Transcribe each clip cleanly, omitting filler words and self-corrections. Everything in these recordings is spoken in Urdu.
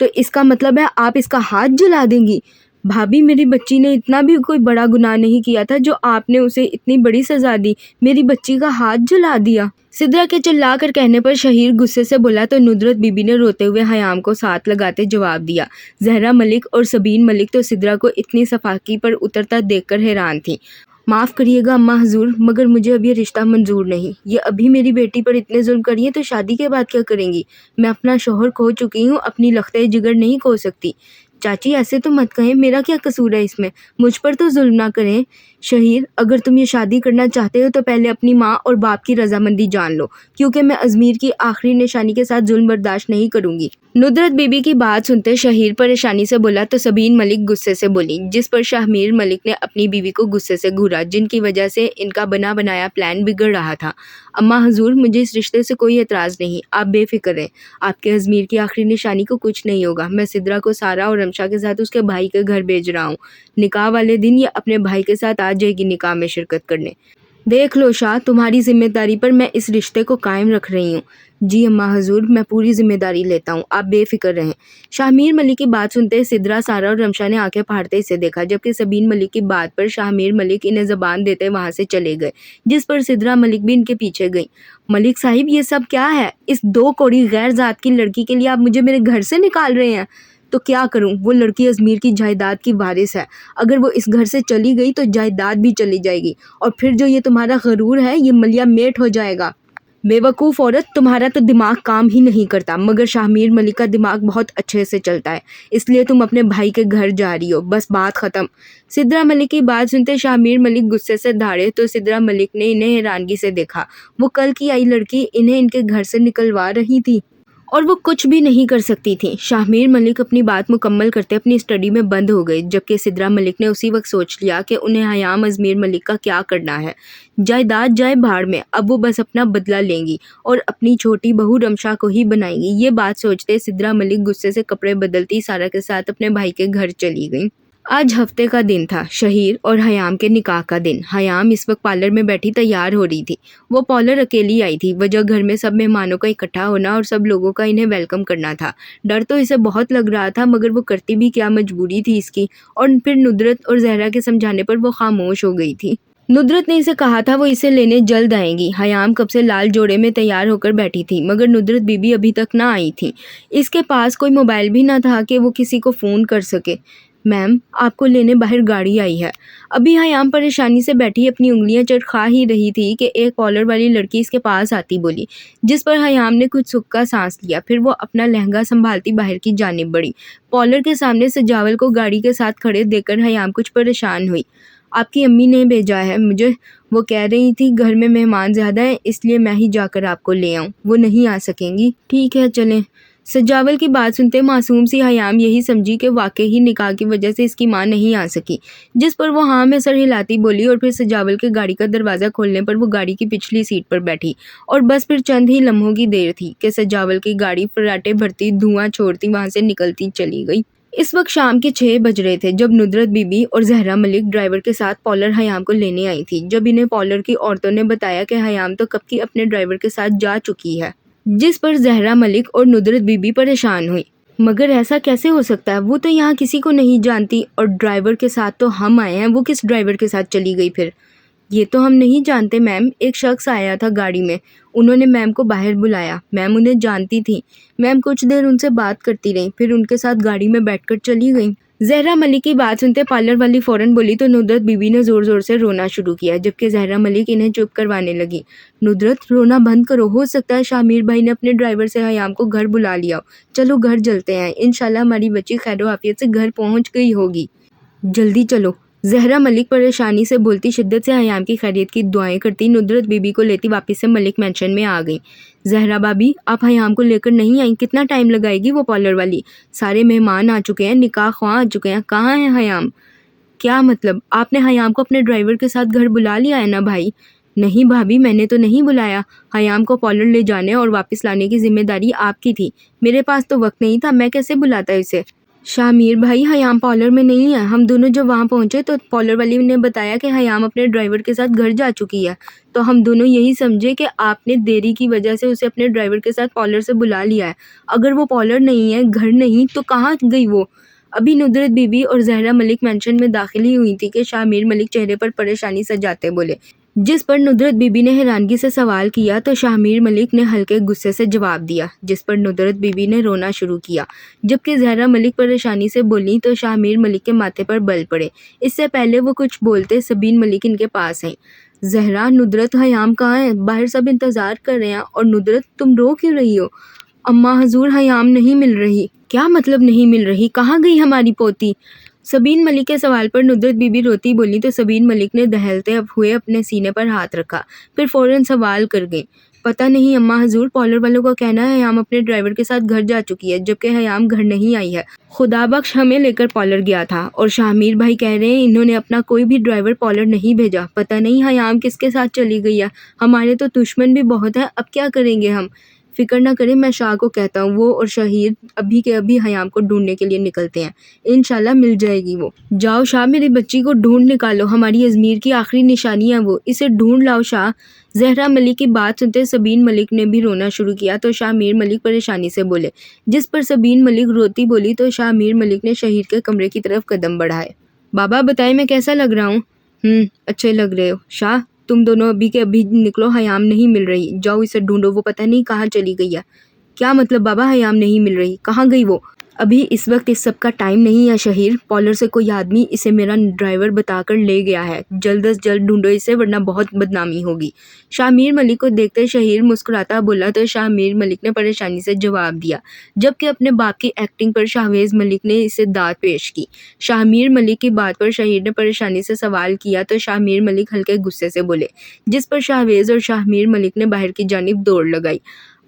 تو اس کا مطلب ہے آپ اس کا ہاتھ جلا دیں گی؟ بھابھی میری بچی نے اتنا بھی کوئی بڑا گناہ نہیں کیا تھا جو آپ نے اسے اتنی بڑی سزا دی، میری بچی کا ہاتھ جلا دیا۔ سدرا کے چلا کر کہنے پر شہیر غصے سے بولا تو ندرت بی بی نے روتے ہوئے حیام کو ساتھ لگاتے جواب دیا۔ زہرا ملک اور سبین ملک تو سدرا کو اتنی صفاکی پر اترتا دیکھ کر حیران تھی۔ معاف کریے گا اماں حضور، مگر مجھے اب یہ رشتہ منظور نہیں۔ یہ ابھی میری بیٹی پر اتنے ظلم کریے تو شادی کے بعد کیا کریں گی؟ میں اپنا شوہر کھو چکی ہوں، اپنی لختے جگر نہیں کھو سکتی۔ چاچی ایسے تو مت کہیں، میرا کیا قصور ہے اس میں؟ مجھ پر تو ظلم نہ کریں۔ شہیر، اگر تم یہ شادی کرنا چاہتے ہو تو پہلے اپنی ماں اور باپ کی رضامندی جان لو، کیونکہ میں ازمیر کی آخری نشانی کے ساتھ ظلم برداشت نہیں کروں گی۔ ندرت بی بی کی بات سنتے شہیر پریشانی سے بولا تو سبین ملک غصے سے بولی، جس پر شاہمیر ملک نے اپنی بیوی کو غصے سے گھورا، جن کی وجہ سے ان کا بنا بنایا پلان بگڑ رہا تھا۔ اماں حضور، مجھے اس رشتے سے کوئی اعتراض نہیں، آپ بے فکر رہیں، آپ کے ازمیر کی آخری نشانی کو کچھ نہیں ہوگا۔ میں سدرا کو سارا اور رمشا کے ساتھ اس کے بھائی کے گھر بھیج رہا ہوں، نکاح والے دن یہ اپنے بھائی کے ساتھ آ جائے گی نکاح میں شرکت کرنے۔ دیکھ لو شاہ، تمہاری ذمہ داری پر میں اس رشتے کو قائم رکھ رہی ہوں۔ جی اماں حضور، میں پوری ذمہ داری لیتا ہوں، آپ بے فکر رہیں۔ شاہمیر ملک کی بات سنتے سدرا، سارا اور رمشا نے آنکھیں پھاڑتے اسے دیکھا، جبکہ سبین ملک کی بات پر شاہمیر ملک انہیں زبان دیتے وہاں سے چلے گئے، جس پر سدرا ملک بھی ان کے پیچھے گئی۔ ملک صاحب، یہ سب کیا ہے؟ اس دو کوڑی غیر ذات کی لڑکی کے لیے آپ مجھے میرے گھر سے نکال رہے ہیں؟ تو کیا کروں، وہ لڑکی ازمیر کی جائیداد کی وارث ہے، اگر وہ اس گھر سے چلی گئی تو جائیداد بھی چلی جائے گی، اور پھر جو یہ تمہارا غرور ہے یہ ملیا میٹ ہو جائے گا۔ بے وقوف عورت، تمہارا تو دماغ کام ہی نہیں کرتا، مگر شاہمیر ملک کا دماغ بہت اچھے سے چلتا ہے، اس لیے تم اپنے بھائی کے گھر جا رہی ہو، بس بات ختم۔ سدرا ملک کی بات سنتے شاہمیر ملک غصے سے دھاڑے تو سدرا ملک نے انہیں حیرانگی سے دیکھا۔ وہ کل کی آئی لڑکی انہیں ان کے گھر سے نکلوا رہی تھی اور وہ کچھ بھی نہیں کر سکتی تھی۔ شاہمیر ملک اپنی بات مکمل کرتے اپنی اسٹڈی میں بند ہو گئے، جبکہ سدرا ملک نے اسی وقت سوچ لیا کہ انہیں حیام ازمیر ملک کا کیا کرنا ہے۔ جائیداد جائے بھاڑ میں، اب وہ بس اپنا بدلہ لیں گی اور اپنی چھوٹی بہو رمشا کو ہی بنائیں گی۔ یہ بات سوچتے سدرا ملک غصے سے کپڑے بدلتی سارا کے ساتھ اپنے بھائی کے گھر چلی گئی۔ آج ہفتے کا دن تھا، شہیر اور حیام کے نکاح کا دن۔ حیام اس وقت پارلر میں بیٹھی تیار ہو رہی تھی۔ وہ پارلر اکیلی آئی تھی، وجہ گھر میں سب مہمانوں کا اکٹھا ہونا اور سب لوگوں کا انہیں ویلکم کرنا تھا۔ ڈر تو اسے بہت لگ رہا تھا، مگر وہ کرتی بھی کیا، مجبوری تھی اس کی، اور پھر ندرت اور زہرا کے سمجھانے پر وہ خاموش ہو گئی تھی۔ ندرت نے اسے کہا تھا وہ اسے لینے جلد آئیں گی۔ حیام کب سے لال جوڑے میں تیار ہو کر بیٹھی تھی، مگر ندرت بی بی ابھی تک نہ آئی تھی۔ اس کے پاس کوئی موبائل بھی نہ تھا کہ وہ کسی کو فون کر سکے۔ میم، آپ کو لینے باہر گاڑی آئی ہے۔ ابھی حیام پریشانی سے بیٹھی اپنی انگلیاں چرخا ہی رہی تھی کہ ایک پارلر والی لڑکی اس کے پاس آتی بولی، جس پر حیام نے کچھ سکھ کا سانس لیا، پھر وہ اپنا لہنگا سنبھالتی باہر کی جانب بڑھی۔ پارلر کے سامنے سجاول کو گاڑی کے ساتھ کھڑے دیکھ کر حیام کچھ پریشان ہوئی۔ آپ کی امی نے بھیجا ہے مجھے، وہ کہہ رہی تھی گھر میں مہمان زیادہ ہیں، اس لیے میں ہی جا کر آپ کو لے آؤں، وہ نہیں آ سکیں گی۔ ٹھیک ہے چلیں۔ سجاول کی بات سنتے معصوم سی حیام یہی سمجھی کہ واقعی نکاح کی وجہ سے اس کی ماں نہیں آ سکی، جس پر وہ ہاں میں سر ہلاتی بولی، اور پھر سجاول کے گاڑی کا دروازہ کھولنے پر وہ گاڑی کی پچھلی سیٹ پر بیٹھی، اور بس پھر چند ہی لمحوں کی دیر تھی کہ سجاول کی گاڑی فراٹے بھرتی دھواں چھوڑتی وہاں سے نکلتی چلی گئی۔ اس وقت شام کے 6 بج رہے تھے جب ندرت بی بی اور زہرا ملک ڈرائیور کے ساتھ پارلر حیام کو لینے آئی تھی۔ جب انہیں پارلر کی عورتوں نے بتایا کہ حیام تو کب کی اپنے ڈرائیور کے ساتھ جا چکی ہے، جس پر زہرا ملک اور ندرت بی بی پریشان ہوئی۔ مگر ایسا کیسے ہو سکتا ہے، وہ تو یہاں کسی کو نہیں جانتی، اور ڈرائیور کے ساتھ تو ہم آئے ہیں، وہ کس ڈرائیور کے ساتھ چلی گئی پھر؟ یہ تو ہم نہیں جانتے میم، ایک شخص آیا تھا گاڑی میں، انہوں نے میم کو باہر بلایا، میم انہیں جانتی تھی، میم کچھ دیر ان سے بات کرتی رہی، پھر ان کے ساتھ گاڑی میں بیٹھ کر چلی گئی۔ زہرا ملک کی بات سنتے پارلر والی فوراً بولی تو ندرت بی بی نے زور زور سے رونا شروع کیا، جبکہ زہرا ملک انہیں چپ کروانے لگی۔ ندرت، رونا بند کرو، ہو سکتا ہے شاہمیر بھائی نے اپنے ڈرائیور سے حیام کو گھر بلا لیا ہو، چلو گھر چلتے ہیں، انشاءاللہ ہماری بچی خیر و عافیت سے گھر پہنچ گئی ہوگی، جلدی چلو۔ زہرا ملک پریشانی سے بولتی شدت سے حیام کی خیریت کی دعائیں کرتی ندرت بی بی کو لیتی واپس سے ملک مینشن میں آ گئی۔ زہرا بابی، آپ حیام کو لے کر نہیں آئیں، کتنا ٹائم لگائے گی وہ پارلر والی؟ سارے مہمان آ چکے ہیں، نکاح خواہ آ چکے ہیں، کہاں ہے حیام؟ کیا مطلب، آپ نے حیام کو اپنے ڈرائیور کے ساتھ گھر بلا لیا ہے نا بھائی؟ نہیں بھابی، میں نے تو نہیں بلایا، حیام کو پارلر لے جانے اور واپس لانے کی ذمہ داری آپ کی تھی، میرے پاس تو وقت نہیں تھا، میں کیسے بلاتا اسے؟ شامیر بھائی حیام پارلر میں نہیں ہے. ہم دونوں جب وہاں پہنچے تو پارلر والی نے بتایا کہ حیام اپنے ڈرائیور کے ساتھ گھر جا چکی ہے. تو ہم دونوں یہی سمجھے کہ آپ نے دیری کی وجہ سے اسے اپنے ڈرائیور کے ساتھ پارلر سے بلا لیا ہے. اگر وہ پارلر نہیں ہے، گھر نہیں، تو کہاں گئی وہ؟ ابھی ندرت بی بی اور زہرا ملک مینشن میں داخل ہی ہوئی تھی کہ شامیر ملک چہرے پر پریشانی سجاتے بولے، جس پر ندرت بی بی نے حیرانگی سے سوال کیا تو شامیر ملک نے ہلکے غصے سے جواب دیا، جس پر ندرت بی بی نے رونا شروع کیا. جبکہ زہرا ملک پریشانی سے بولی تو شامیر ملک کے ماتھے پر بل پڑے. اس سے پہلے وہ کچھ بولتے سبین ملک ان کے پاس آئیں. زہرا، ندرت، حیام کہاں ہے؟ باہر سب انتظار کر رہے ہیں. اور ندرت، تم رو کیوں رہی ہو؟ اماں حضور، حیام نہیں مل رہی. کیا مطلب نہیں مل رہی؟ کہاں گئی ہماری پوتی؟ سبین ملک کے سوال پر ندرت بی بی روتی بولی تو سبین ملک نے دہلتے ہوئے اپنے سینے پر ہاتھ رکھا. پھر فوراً سوال کر گئی، پتہ نہیں اماں حضور، پارلر والوں کا کہنا ہے حیام اپنے ڈرائیور کے ساتھ گھر جا چکی ہے، جبکہ حیام گھر نہیں آئی ہے. خدا بخش ہمیں لے کر پارلر گیا تھا، اور شامیر بھائی کہہ رہے ہیں انہوں نے اپنا کوئی بھی ڈرائیور پارلر نہیں بھیجا. پتہ نہیں حیام کس کے ساتھ چلی گئی ہے. ہمارے تو دشمن بھی بہت ہیں، اب کیا کریں گے ہم؟ فکر نہ کریں، میں شاہ کو کہتا ہوں، وہ اور شہیر ابھی کے ابھی حیام کو ڈھونڈنے کے لیے نکلتے ہیں. انشاءاللہ مل جائے گی وہ. جاؤ شاہ، میری بچی کو ڈھونڈ نکالو، ہماری ازمیر کی آخری نشانی ہے وہ، اسے ڈھونڈ لاؤ شاہ. زہرا ملک کی بات سنتے سبین ملک نے بھی رونا شروع کیا تو شامیر ملک پریشانی سے بولے، جس پر سبین ملک روتی بولی تو شامیر ملک نے شہیر کے کمرے کی طرف قدم بڑھائے. بابا بتائیں میں کیسا لگ رہا ہوں؟ اچھے لگ رہے ہو. شاہ، تم دونوں ابھی کے ابھی نکلو، حیام نہیں مل رہی، جاؤ اسے ڈھونڈو، وہ پتہ نہیں کہاں چلی گئی ہے. کیا مطلب بابا حیام نہیں مل رہی؟ کہاں گئی وہ؟ ابھی اس وقت اس سب کا ٹائم نہیں ہے شہیر، پارلر سے کوئی آدمی اسے میرا ڈرائیور بتا کر لے گیا ہے، جلد از جلد ڈھونڈو اسے ورنہ بہت بدنامی ہوگی. شامیر ملک کو دیکھتے شہیر مسکراتا بولا تو شامیر ملک نے پریشانی سے جواب دیا، جبکہ اپنے باپ کی ایکٹنگ پر شاہویز ملک نے اسے داد پیش کی. شامیر ملک کی بات پر شہیر نے پریشانی سے سوال کیا تو شامیر ملک ہلکے غصے سے بولے، جس پر شاہویز اور شامیر ملک نے باہر کی جانب دوڑ لگائی.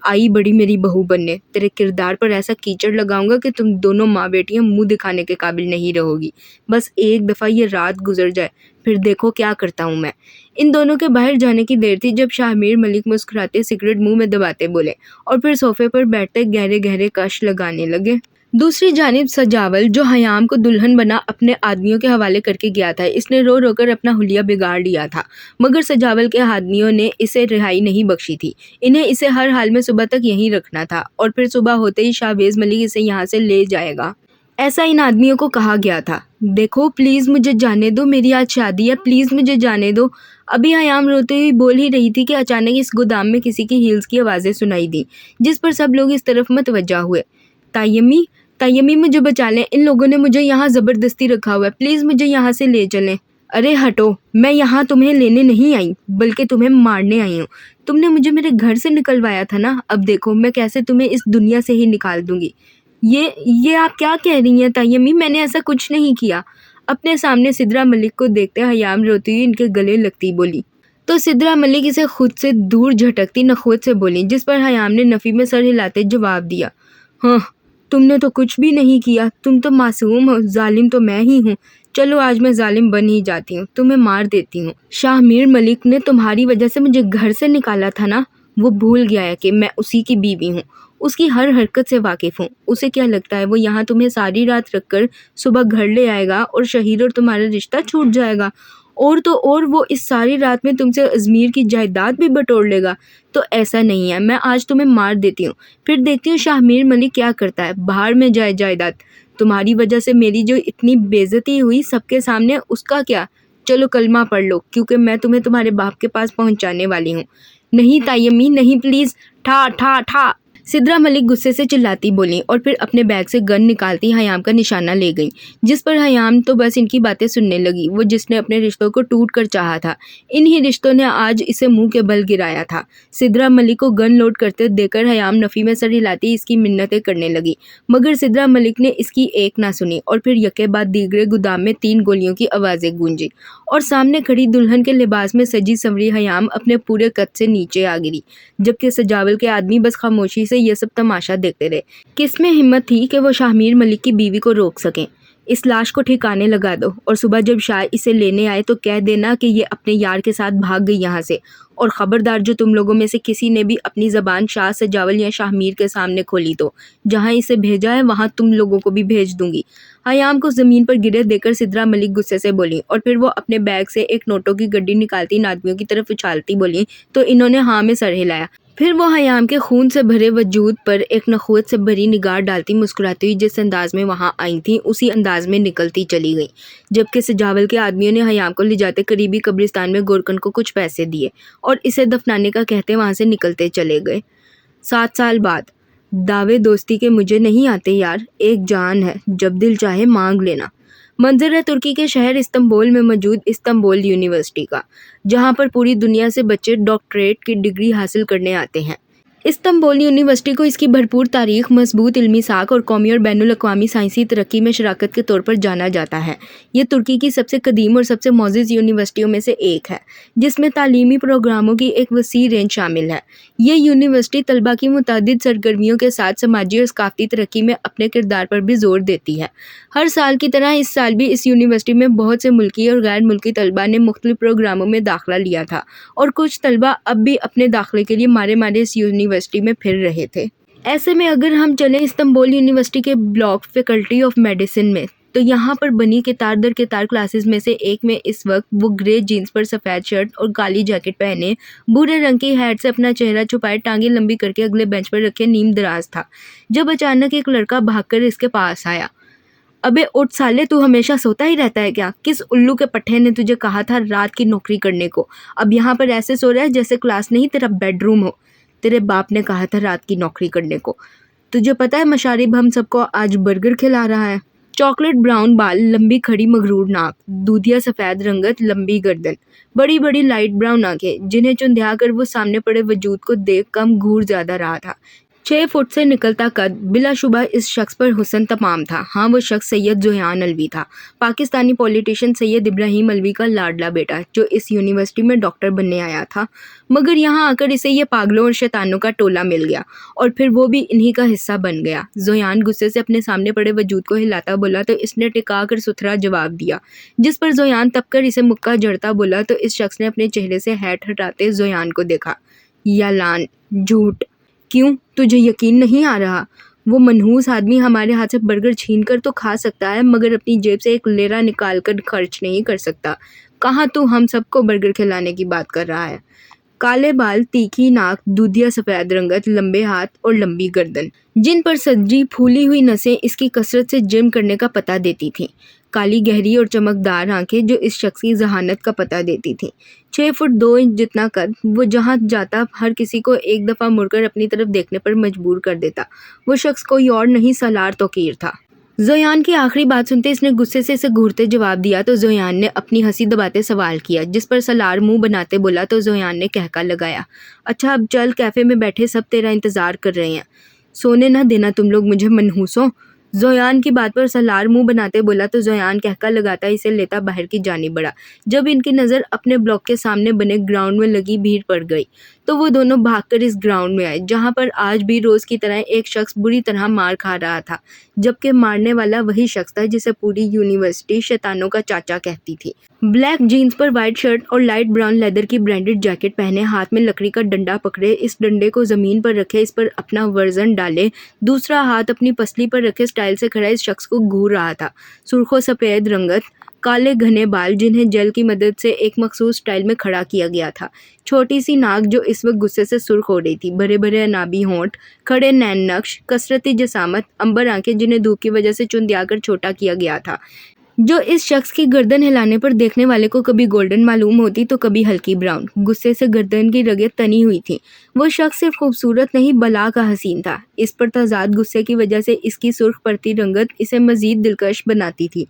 آئی بڑی میری بہو بننے، تیرے کردار پر ایسا کیچڑ لگاؤں گا کہ تم دونوں ماں بیٹیاں منہ دکھانے کے قابل نہیں رہو گی. بس ایک دفعہ یہ رات گزر جائے، پھر دیکھو کیا کرتا ہوں میں. ان دونوں کے باہر جانے کی دیر تھی جب شامیر ملک مسکراتے سگریٹ منہ میں دباتے بولے اور پھر صوفے پر بیٹھتے گہرے گہرے کش لگانے لگے. دوسری جانب سجاول، جو حیام کو دلہن بنا اپنے آدمیوں کے حوالے کر کے گیا تھا، اس نے رو رو کر اپنا حلیہ بگاڑ لیا تھا، مگر سجاول کے آدمیوں نے اسے رہائی نہیں بخشی تھی. انہیں اسے ہر حال میں صبح تک یہیں رکھنا تھا، اور پھر صبح ہوتے ہی شاہویز ملک اسے یہاں سے لے جائے گا، ایسا ان آدمیوں کو کہا گیا تھا. دیکھو پلیز مجھے جانے دو، میری آج شادی ہے، پلیز مجھے جانے دو. ابھی حیام روتے ہوئی بول ہی رہی تھی کہ اچانک اس گودام میں کسی کی ہیلز کی آوازیں سنائی دیں، جس پر سب لوگ اس طرف متوجہ ہوئے. تایمی مجھے بچا لیں، ان لوگوں نے مجھے یہاں زبردستی رکھا ہوا ہے، پلیز مجھے یہاں سے لے چلیں. ارے ہٹو، میں یہاں تمہیں لینے نہیں آئی بلکہ تمہیں مارنے آئی ہوں. تم نے مجھے میرے گھر سے نکلوایا تھا نا، اب دیکھو میں کیسے تمہیں اس دنیا سے ہی نکال دوں گی. یہ آپ کیا کہہ رہی ہیں تایمی؟ میں نے ایسا کچھ نہیں کیا. اپنے سامنے سدرا ملک کو دیکھتے حیام روتی ہوئی ان کے گلے لگتی بولی تو سدرا ملک اسے خود سے دور جھٹکتی نخوت سے بولی، جس پر حیام نے نفی میں سر ہلاتے جواب دیا، ہاں تم نے تو کچھ بھی نہیں کیا، تم تو معصوم ہو، ظالم تو میں ہی ہوں. چلو آج میں ظالم بن ہی جاتی ہوں، تمہیں مار دیتی ہوں. شاہمیر ملک نے تمہاری وجہ سے مجھے گھر سے نکالا تھا نا، وہ بھول گیا ہے کہ میں اسی کی بیوی ہوں، اس کی ہر حرکت سے واقف ہوں. اسے کیا لگتا ہے وہ یہاں تمہیں ساری رات رکھ کر صبح گھر لے آئے گا اور شہیر اور تمہارا رشتہ چھوٹ جائے گا، اور تو اور وہ اس ساری رات میں تم سے ازمیر کی جائیداد بھی بٹور لے گا. تو ایسا نہیں ہے، میں آج تمہیں مار دیتی ہوں، پھر دیکھتی ہوں شاہمیر ملک کیا کرتا ہے. باہر میں جائے جائیداد، تمہاری وجہ سے میری جو اتنی بےعزتی ہوئی سب کے سامنے، اس کا کیا؟ چلو کلمہ پڑھ لو، کیونکہ میں تمہیں تمہارے باپ کے پاس پہنچانے والی ہوں. نہیں تایمی نہیں، پلیز. ٹھا ٹھا ٹھا، سدرا ملک غصے سے چلاتی بولیں اور پھر اپنے بیگ سے گن نکالتی حیام کا نشانہ لے گئیں، جس پر حیام تو بس ان کی باتیں سننے لگی. وہ جس نے اپنے رشتوں کو ٹوٹ کر چاہا تھا، انہی رشتوں نے آج اسے منہ کے بل گرایا تھا. سدرا ملک کو گن لوڈ کرتے دیکھ کر حیام نفی میں سر ہلاتی اس کی منتیں کرنے لگی، مگر سدرا ملک نے اس کی ایک نہ سنی اور پھر یکے بعد دیگرے گودام میں 3 گولیوں کی آوازیں گونجی اور سامنے کھڑی دلہن کے لباس میں سجی سنوری حیام اپنے پورے قد سے نیچے آ گری، جبکہ سجاول کے آدمی بس خاموشی سے یہ سب تماشا دیکھتے رہے. کس میں ہمت تھی کہ وہ شاہمیر ملک کی بیوی کو روک سکیں؟ اس لاش کو ٹھکانے لگا دو اور صبح جب شاہ اسے لینے آئے تو کہہ دینا کہ یہ اپنے یار کے ساتھ بھاگ گئی یہاں سے، اور خبردار جو تم لوگوں میں سے کسی نے بھی اپنی زبان شاہ سجاول یا شاہ میر کے سامنے کھولی تو جہاں اسے بھیجا ہے وہاں تم لوگوں کو بھی بھیج دوں گی۔ حیام کو زمین پر گرے دیکھ کر سدرا ملک غصے سے بولی اور پھر وہ اپنے بیگ سے ایک نوٹوں کی گڈی نکالتی ان آدمیوں کی طرف اچھالتی بولی تو انہوں نے ہاں میں سر ہلایا۔ پھر وہ حیام کے خون سے بھرے وجود پر ایک نخوت سے بھری نگاہ ڈالتی مسکراتی ہوئی جس انداز میں وہاں آئی تھیں اسی انداز میں نکلتی چلی گئی، جبکہ سجاول کے آدمیوں نے حیام کو لے جاتے قریبی قبرستان میں گورکن کو کچھ پیسے دیے اور اسے دفنانے کا کہتے وہاں سے نکلتے چلے گئے۔ 7 سال بعد دعوے دوستی کے مجھے نہیں آتے یار، ایک جان ہے، جب دل چاہے مانگ لینا۔ منظر ہے ترکی کے شہر استنبول میں موجود استنبول یونیورسٹی کا، جہاں پر پوری دنیا سے بچے ڈاکٹریٹ کی ڈگری حاصل کرنے آتے ہیں۔ استنبول یونیورسٹی کو اس کی بھرپور تاریخ، مضبوط علمی ساکھ اور قومی اور بین الاقوامی سائنسی ترقی میں شراکت کے طور پر جانا جاتا ہے۔ یہ ترکی کی سب سے قدیم اور سب سے معزز یونیورسٹیوں میں سے ایک ہے، جس میں تعلیمی پروگراموں کی ایک وسیع رینج شامل ہے۔ یہ یونیورسٹی طلباء کی متعدد سرگرمیوں کے ساتھ سماجی اور ثقافتی ترقی میں اپنے کردار پر بھی زور دیتی ہے۔ ہر سال کی طرح اس سال بھی اس یونیورسٹی میں بہت سے ملکی اور غیر ملکی طلباء نے مختلف پروگراموں میں داخلہ لیا تھا اور کچھ طلباء اب بھی اپنے داخلے کے لیے مارے اس یونیورسٹی میں پھر رہے تھے۔ ایسے میں اگر ہم چلیں استنبول یونیورسٹی کے بلاک فیکلٹی آف میڈیسن میں تو یہاں پر بنی کتار در کتار کلاسز میں سے ایک میں اس وقت وہ گرے جینز پر سفید شرٹ اور کالی جیکٹ پہنے، بھورے رنگ کی ہیٹ سے اپنا چہرہ چھپائے، ٹانگیں لمبی کر کے اگلے بینچ پر رکھے نیم دراز تھا، جب اچانک ایک لڑکا بھاگ کر اس کے پاس آیا۔ ابے اٹھ سالے، تو ہمیشہ سوتا ہی رہتا ہے کیا؟ کس الو کے پٹھے نے تجھے کہا تھا رات کی نوکری کرنے کو؟ اب یہاں پر ایسے سو رہا ہے جیسے کلاس نہیں تیرا بیڈ روم ہو۔ تیرے باپ نے کہا تھا رات کی نوکری کرنے کو۔ تجھے پتا ہے مشارب ہم سب کو آج برگر کھلا رہا ہے؟ چاکلیٹ براؤن بال، لمبی کھڑی مغرور ناک، دودھیا سفید رنگت، لمبی گردن، بڑی بڑی لائٹ براؤن آنکھیں جنہیں چندھیا کر وہ سامنے پڑے وجود کو دیکھ کم گھور زیادہ رہا تھا۔ 6 فٹ سے نکلتا قد بلا شبہ اس شخص پر حسن تمام تھا۔ ہاں، وہ شخص سید ذویان علوی تھا، پاکستانی پولیٹیشین سید ابراہیم علوی کا لاڈلا بیٹا جو اس یونیورسٹی میں ڈاکٹر بننے آیا تھا، مگر یہاں آ کر اسے یہ پاگلوں اور شیطانوں کا ٹولہ مل گیا اور پھر وہ بھی انہی کا حصہ بن گیا۔ ذویان غصے سے اپنے سامنے پڑے وجود کو ہلاتا بولا تو اس نے ٹکا کر ستھرا جواب دیا، جس پر ذویان تپ کر اسے مکہ جڑتا بولا تو اس شخص نے اپنے چہرے سے ہیٹ ہٹاتے ذویان کو دیکھا۔ یا لان، جھوٹ! کیوں تجھے یقین نہیں آ رہا؟ وہ منحوس آدمی ہمارے ہاتھ سے برگر چھین کر تو کھا سکتا ہے مگر اپنی جیب سے ایک لیرہ نکال کر خرچ نہیں کر سکتا۔ کہاں تو ہم سب کو برگر کھلانے کی بات کر رہا ہے؟ کالے بال، تیکھی ناک، دودھیا سفید رنگت، لمبے ہاتھ اور لمبی گردن جن پر سجی پھولی ہوئی نسیں اس کی کثرت سے جرم کرنے کا پتہ دیتی تھیں، کالی گہری اور چمکدار آنکھیں جو اس شخص کی ذہانت کا پتہ دیتی تھیں، 6 فٹ 2 انچ جتنا قد، وہ جہاں جاتا ہر کسی کو ایک دفعہ مڑ کر اپنی طرف دیکھنے پر مجبور کر دیتا۔ وہ شخص کوئی اور نہیں سالار توقیر تھا۔ ذویان کی آخری بات سنتے اس نے غصے سے اسے گھورتے جواب دیا تو ذویان نے اپنی ہنسی دباتے سوال کیا، جس پر سالار منہ بناتے بولا تو ذویان نے کہکا لگایا، اچھا اب چل، کیفے میں بیٹھے سب تیرا انتظار کر رہے ہیں، سونے نہ دینا تم لوگ مجھے منحوسوں۔ ذویان کی بات پر سالار منہ بناتے بولا تو ذویان کہکا لگاتا اسے لیتا باہر کی جانب بڑھا۔ جب ان کی نظر اپنے بلاک کے سامنے بنے گراؤنڈ میں لگی بھیڑ پڑ گئی تو وہ دونوں بھاگ کر اس گراؤنڈ میں آئے جہاں پر آج بھی روز کی طرح ایک شخص بری طرح مار کھا رہا تھا، جبکہ مارنے والا وہی شخص تھا جسے پوری یونیورسٹی شیطانوں کا چاچا کہتی تھی۔ بلیک جینز پر وائٹ شرٹ اور لائٹ براؤن لیدر کی برانڈڈ جیکٹ پہنے، ہاتھ میں لکڑی کا ڈنڈا پکڑے، اس ڈنڈے کو زمین پر رکھے، اس پر اپنا ورژن ڈالے، دوسرا ہاتھ اپنی پسلی پر رکھے سٹائل سے کھڑا اس شخص کو گھور رہا تھا۔ سرخ و سفید رنگت، کالے گھنے بال جنہیں جیل کی مدد سے ایک مخصوص سٹائل میں کھڑا کیا گیا تھا، چھوٹی سی ناک جو اس وقت غصے سے سرخ ہو رہی تھی، بڑے بڑے انابی ہونٹ، کھڑے نین نقش، کثرتی جسامت، عنبر آنکھیں جنہیں دھوپ کی وجہ سے چندیا کر چھوٹا کیا گیا تھا، جو اس شخص کی گردن ہلانے پر دیکھنے والے کو کبھی گولڈن معلوم ہوتی تو کبھی ہلکی براؤن۔ غصے سے گردن کی رگیں تنی ہوئی تھیں۔ وہ شخص صرف خوبصورت نہیں بلا کا حسین تھا۔ اس پر تضاد غصے کی وجہ سے اس کی سرخ پڑتی رنگت اسے مزید دلکش بناتی تھی۔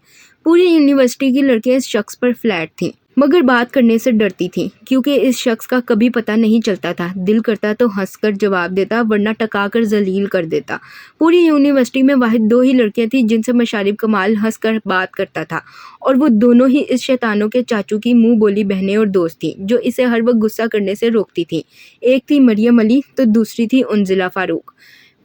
پوری یونیورسٹی کی لڑکیاں اس شخص پر فلیٹ تھیں مگر بات کرنے سے ڈرتی تھیں کیونکہ اس شخص کا کبھی پتہ نہیں چلتا تھا، دل کرتا تو ہنس کر جواب دیتا ورنہ ٹکا کر ذلیل کر دیتا۔ پوری یونیورسٹی میں واحد 2 ہی لڑکیاں تھیں جن سے مشارب کمال ہنس کر بات کرتا تھا اور وہ دونوں ہی اس شیطانوں کے چاچو کی منہ بولی بہنیں اور دوست تھیں جو اسے ہر وقت غصہ کرنے سے روکتی تھیں۔ ایک تھی مریم علی تو دوسری تھی انزلہ فاروق۔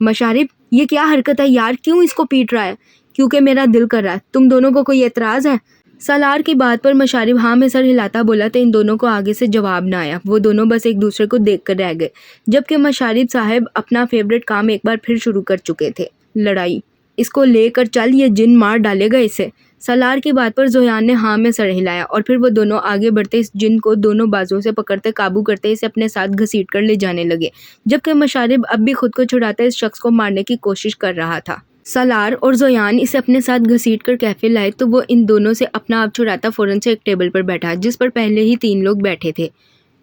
مشارب، یہ کیا حرکت ہے یار، کیوں اس کو پیٹ رہا ہے؟ کیونکہ میرا دل کر رہا ہے۔ تم دونوں کو کوئی اعتراض ہے؟ سالار کی بات پر مشارب ہاں میں سر ہلاتا بولا تو ان دونوں کو آگے سے جواب نہ آیا۔ وہ دونوں بس ایک دوسرے کو دیکھ کر رہ گئے، جبکہ مشارب صاحب اپنا فیوریٹ کام ایک بار پھر شروع کر چکے تھے، لڑائی۔ اس کو لے کر چل، یہ جن مار ڈالے گا اسے۔ سالار کی بات پر زویان نے ہاں میں سر ہلایا اور پھر وہ دونوں آگے بڑھتے اس جن کو دونوں بازوؤں سے پکڑتے قابو کرتے اسے اپنے ساتھ گھسیٹ کر لے جانے لگے، جبکہ مشارب اب بھی خود کو چھڑاتے اس شخص کو مارنے کی کوشش کر رہا تھا۔ سالار اور زویان اسے اپنے ساتھ گھسیٹ کر کیفے لائے تو وہ ان دونوں سے اپنا آپ چھڑاتا فوراً سے ایک ٹیبل پر بیٹھا جس پر پہلے ہی 3 لوگ بیٹھے تھے۔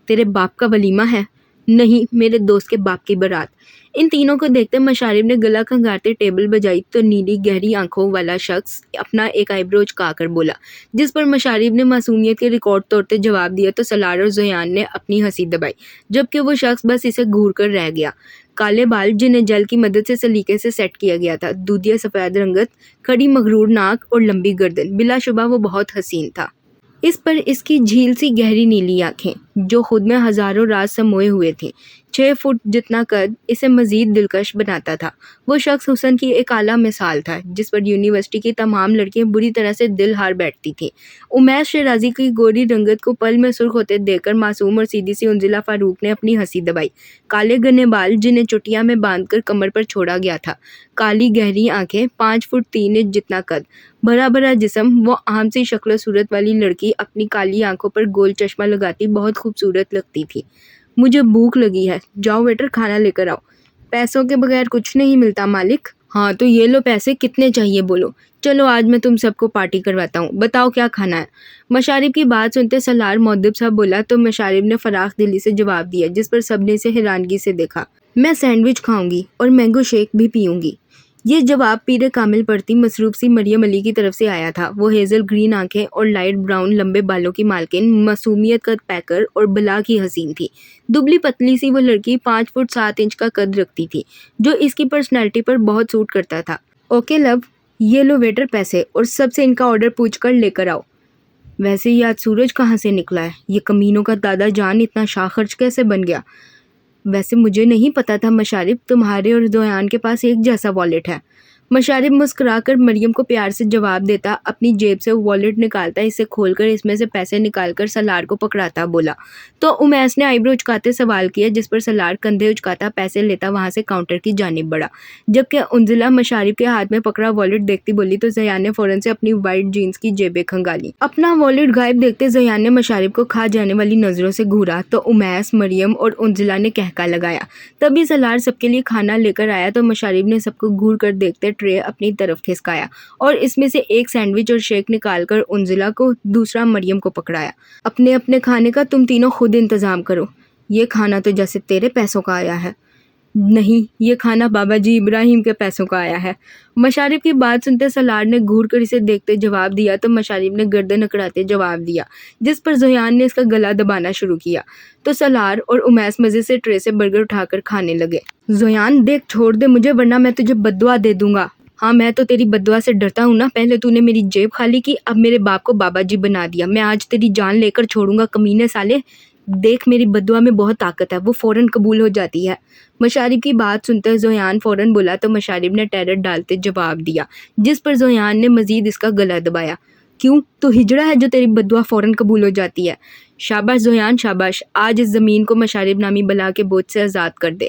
تیرے باپ کا ولیمہ ہے؟ نہیں، میرے دوست کے باپ کی بارات۔ ان تینوں کو دیکھتے مشارب نے گلا کھنگارتے ٹیبل بجائی تو نیلی گہری آنکھوں والا شخص اپنا ایک آئی برو اچکا کر بولا، جس پر مشارب نے معصومیت کے ریکارڈ توڑتے جواب دیا تو سالار اور زویان نے اپنی ہنسی دبائی، جبکہ وہ شخص بس اسے گھور کر رہ گیا۔ کالے بال جنہیں جل کی مدد سے سلیقے سے سیٹ کیا گیا تھا، دودھیا سفید رنگت، کھڑی مغرور ناک اور لمبی گردن، بلا شبہ وہ بہت حسین تھا۔ اس پر اس کی جھیل سی گہری نیلی آنکھیں جو خود میں ہزاروں راز سموئے ہوئے تھیں، 6 فٹ جتنا قد اسے مزید دلکش بناتا تھا۔ وہ شخص حسن کی ایک اعلیٰ مثال تھا جس پر یونیورسٹی کی تمام لڑکیاں بری طرح سے دل ہار بیٹھتی تھیں۔ امیش شیرازی کی گوری رنگت کو پل میں سرخ ہوتے دیکھ کر معصوم اور سیدھی سی انزلہ فاروق نے اپنی ہنسی دبائی۔ کالے گھنے بال جنہیں چٹیاں میں باندھ کر کمر پر چھوڑا گیا تھا، کالی گہری آنکھیں، 5 فٹ 3 انچ جتنا قد، بھرا بھرا جسم، وہ عام سی شکل و صورت والی لڑکی اپنی کالی آنکھوں پر گول چشمہ لگاتی بہت خوبصورت لگتی تھی۔ مجھے بھوک لگی ہے، جاؤ ویٹر کھانا لے کر آؤ۔ پیسوں کے بغیر کچھ نہیں ملتا مالک۔ ہاں تو یہ لو پیسے، کتنے چاہیے بولو، چلو آج میں تم سب کو پارٹی کرواتا ہوں، بتاؤ کیا کھانا ہے۔ مشارب کی بات سنتے سالار مؤدب سا بولا تو مشارب نے فراخ دلی سے جواب دیا، جس پر سب نے اسے حیرانگی سے دیکھا۔ میں سینڈوچ کھاؤں گی اور مینگو شیک بھی پیوں گی۔ یہ جواب پیر کامل پڑھتی مصروف سی مریم علی کی طرف سے آیا تھا۔ وہ ہیزل گرین آنکھیں اور لائٹ براؤن لمبے بالوں کی مالکن، معصومیت کا پیکر اور بلا کی حسین تھی۔ دبلی پتلی سی وہ لڑکی 5 فٹ 7 انچ کا قد رکھتی تھی، جو اس کی پرسنالٹی پر بہت سوٹ کرتا تھا۔ اوکے لو، یہ لو ویٹر پیسے، اور سب سے ان کا آرڈر پوچھ کر لے کر آؤ۔ ویسے یہ آج سورج کہاں سے نکلا ہے؟ یہ کمینوں کا دادا جان اتنا شاہ خرچ کیسے بن گیا؟ ویسے مجھے نہیں پتا تھا مشارب، تمہارے اور زویان کے پاس ایک جیسا والیٹ ہے۔ مشارب مسکرا کر مریم کو پیار سے جواب دیتا اپنی جیب سے والیٹ نکالتا، اسے کھول کر اس میں سے پیسے نکال کر سالار کو پکڑاتا بولا۔ تو امیس نے آئی برو اچکاتے سوال کیا، جس پر سالار کندھے اچکاتا پیسے لیتا وہاں سے کاؤنٹر کی جانب بڑھا، جبکہ انزلہ مشارب کے ہاتھ میں پکڑا والیٹ دیکھتی بولی تو زیان نے فوراً سے اپنی وائٹ جینز کی جیبیں کھنگالی۔ اپنا والیٹ غائب دیکھتے زیان نے مشارب کو کھا جانے والی نظروں سے گھورا تو امیس، مریم اور انزلہ نے کہکا لگایا۔ تبھی سالار سب کے لیے کھانا لے کر آیا تو مشارب نے سب کو گھور کر دیکھتے ٹرے اپنی طرف کھسکایا اور اس میں سے ایک سینڈوچ اور شیک نکال کر انزلہ کو، دوسرا مریم کو پکڑایا۔ اپنے اپنے کھانے کا تم تینوں خود انتظام کرو، یہ کھانا تو جیسے تیرے پیسوں کا آیا ہے۔ نہیں، یہ کھانا بابا جی ابراہیم کے پیسوں کا آیا ہے۔ مشارب کی بات سنتے سالار نے گھور کر اسے دیکھتے جواب دیا تو مشارب نے گردن اکڑاتے جواب دیا، جس پر زویان نے اس کا گلا دبانا شروع کیا تو سالار اور امیس مزے سے ٹرے سے برگر اٹھا کر کھانے لگے۔ زویان دیکھ، چھوڑ دے مجھے ورنہ میں تجھے بددعا دے دوں گا۔ ہاں میں تو تیری بددعا سے ڈرتا ہوں نا، پہلے تو نے میری جیب خالی کی، اب میرے باپ کو بابا جی بنا دیا، میں آج تیری جان لے کر چھوڑوں گا کمینے سالے۔ دیکھ میری بددعا میں بہت طاقت ہے، وہ فوراً قبول ہو جاتی ہے۔ مشارب کی بات سنتے زویان فوراً بولا تو مشارب نے ٹیرر ڈالتے جواب دیا، جس پر زویان نے مزید اس کا گلا دبایا۔ کیوں، تو ہجڑا ہے جو تیری بددعا فوراً قبول ہو جاتی ہے؟ شاباش زویان شاباش، آج اس زمین کو مشارب نامی بلا کے بوجھ سے آزاد کر دے۔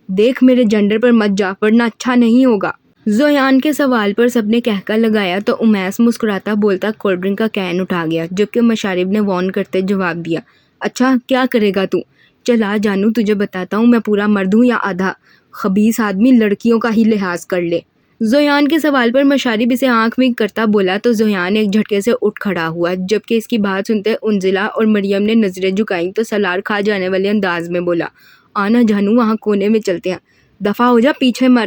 دیکھ میرے جنڈر پر مت جا ورنہ اچھا نہیں ہوگا۔ زویان کے سوال پر سب نے کہکا لگایا تو امیس مسکراتا بولتا کولڈ ڈرنک کا کین اٹھا گیا، جبکہ مشارب نے وارن کرتے جواب دیا، اچھا کیا کرے گا تو؟ چلا جانو، تجھے بتاتا ہوں میں پورا مرد ہوں یا آدھا۔ خبیث آدمی، لڑکیوں کا ہی لحاظ کر لے۔ زویان کے سوال پر مشارب اسے آنکھ ونک کرتا بولا تو زویان ایک جھٹکے سے اٹھ کھڑا ہوا، جبکہ اس کی بات سنتے انزلہ اور مریم نے نظریں جھکائیں تو سالار کھا جانے والے انداز میں بولا، آنا جانو، وہاں کونے میں چلتے ہیں، دفع ہو جا پیچھے مر۔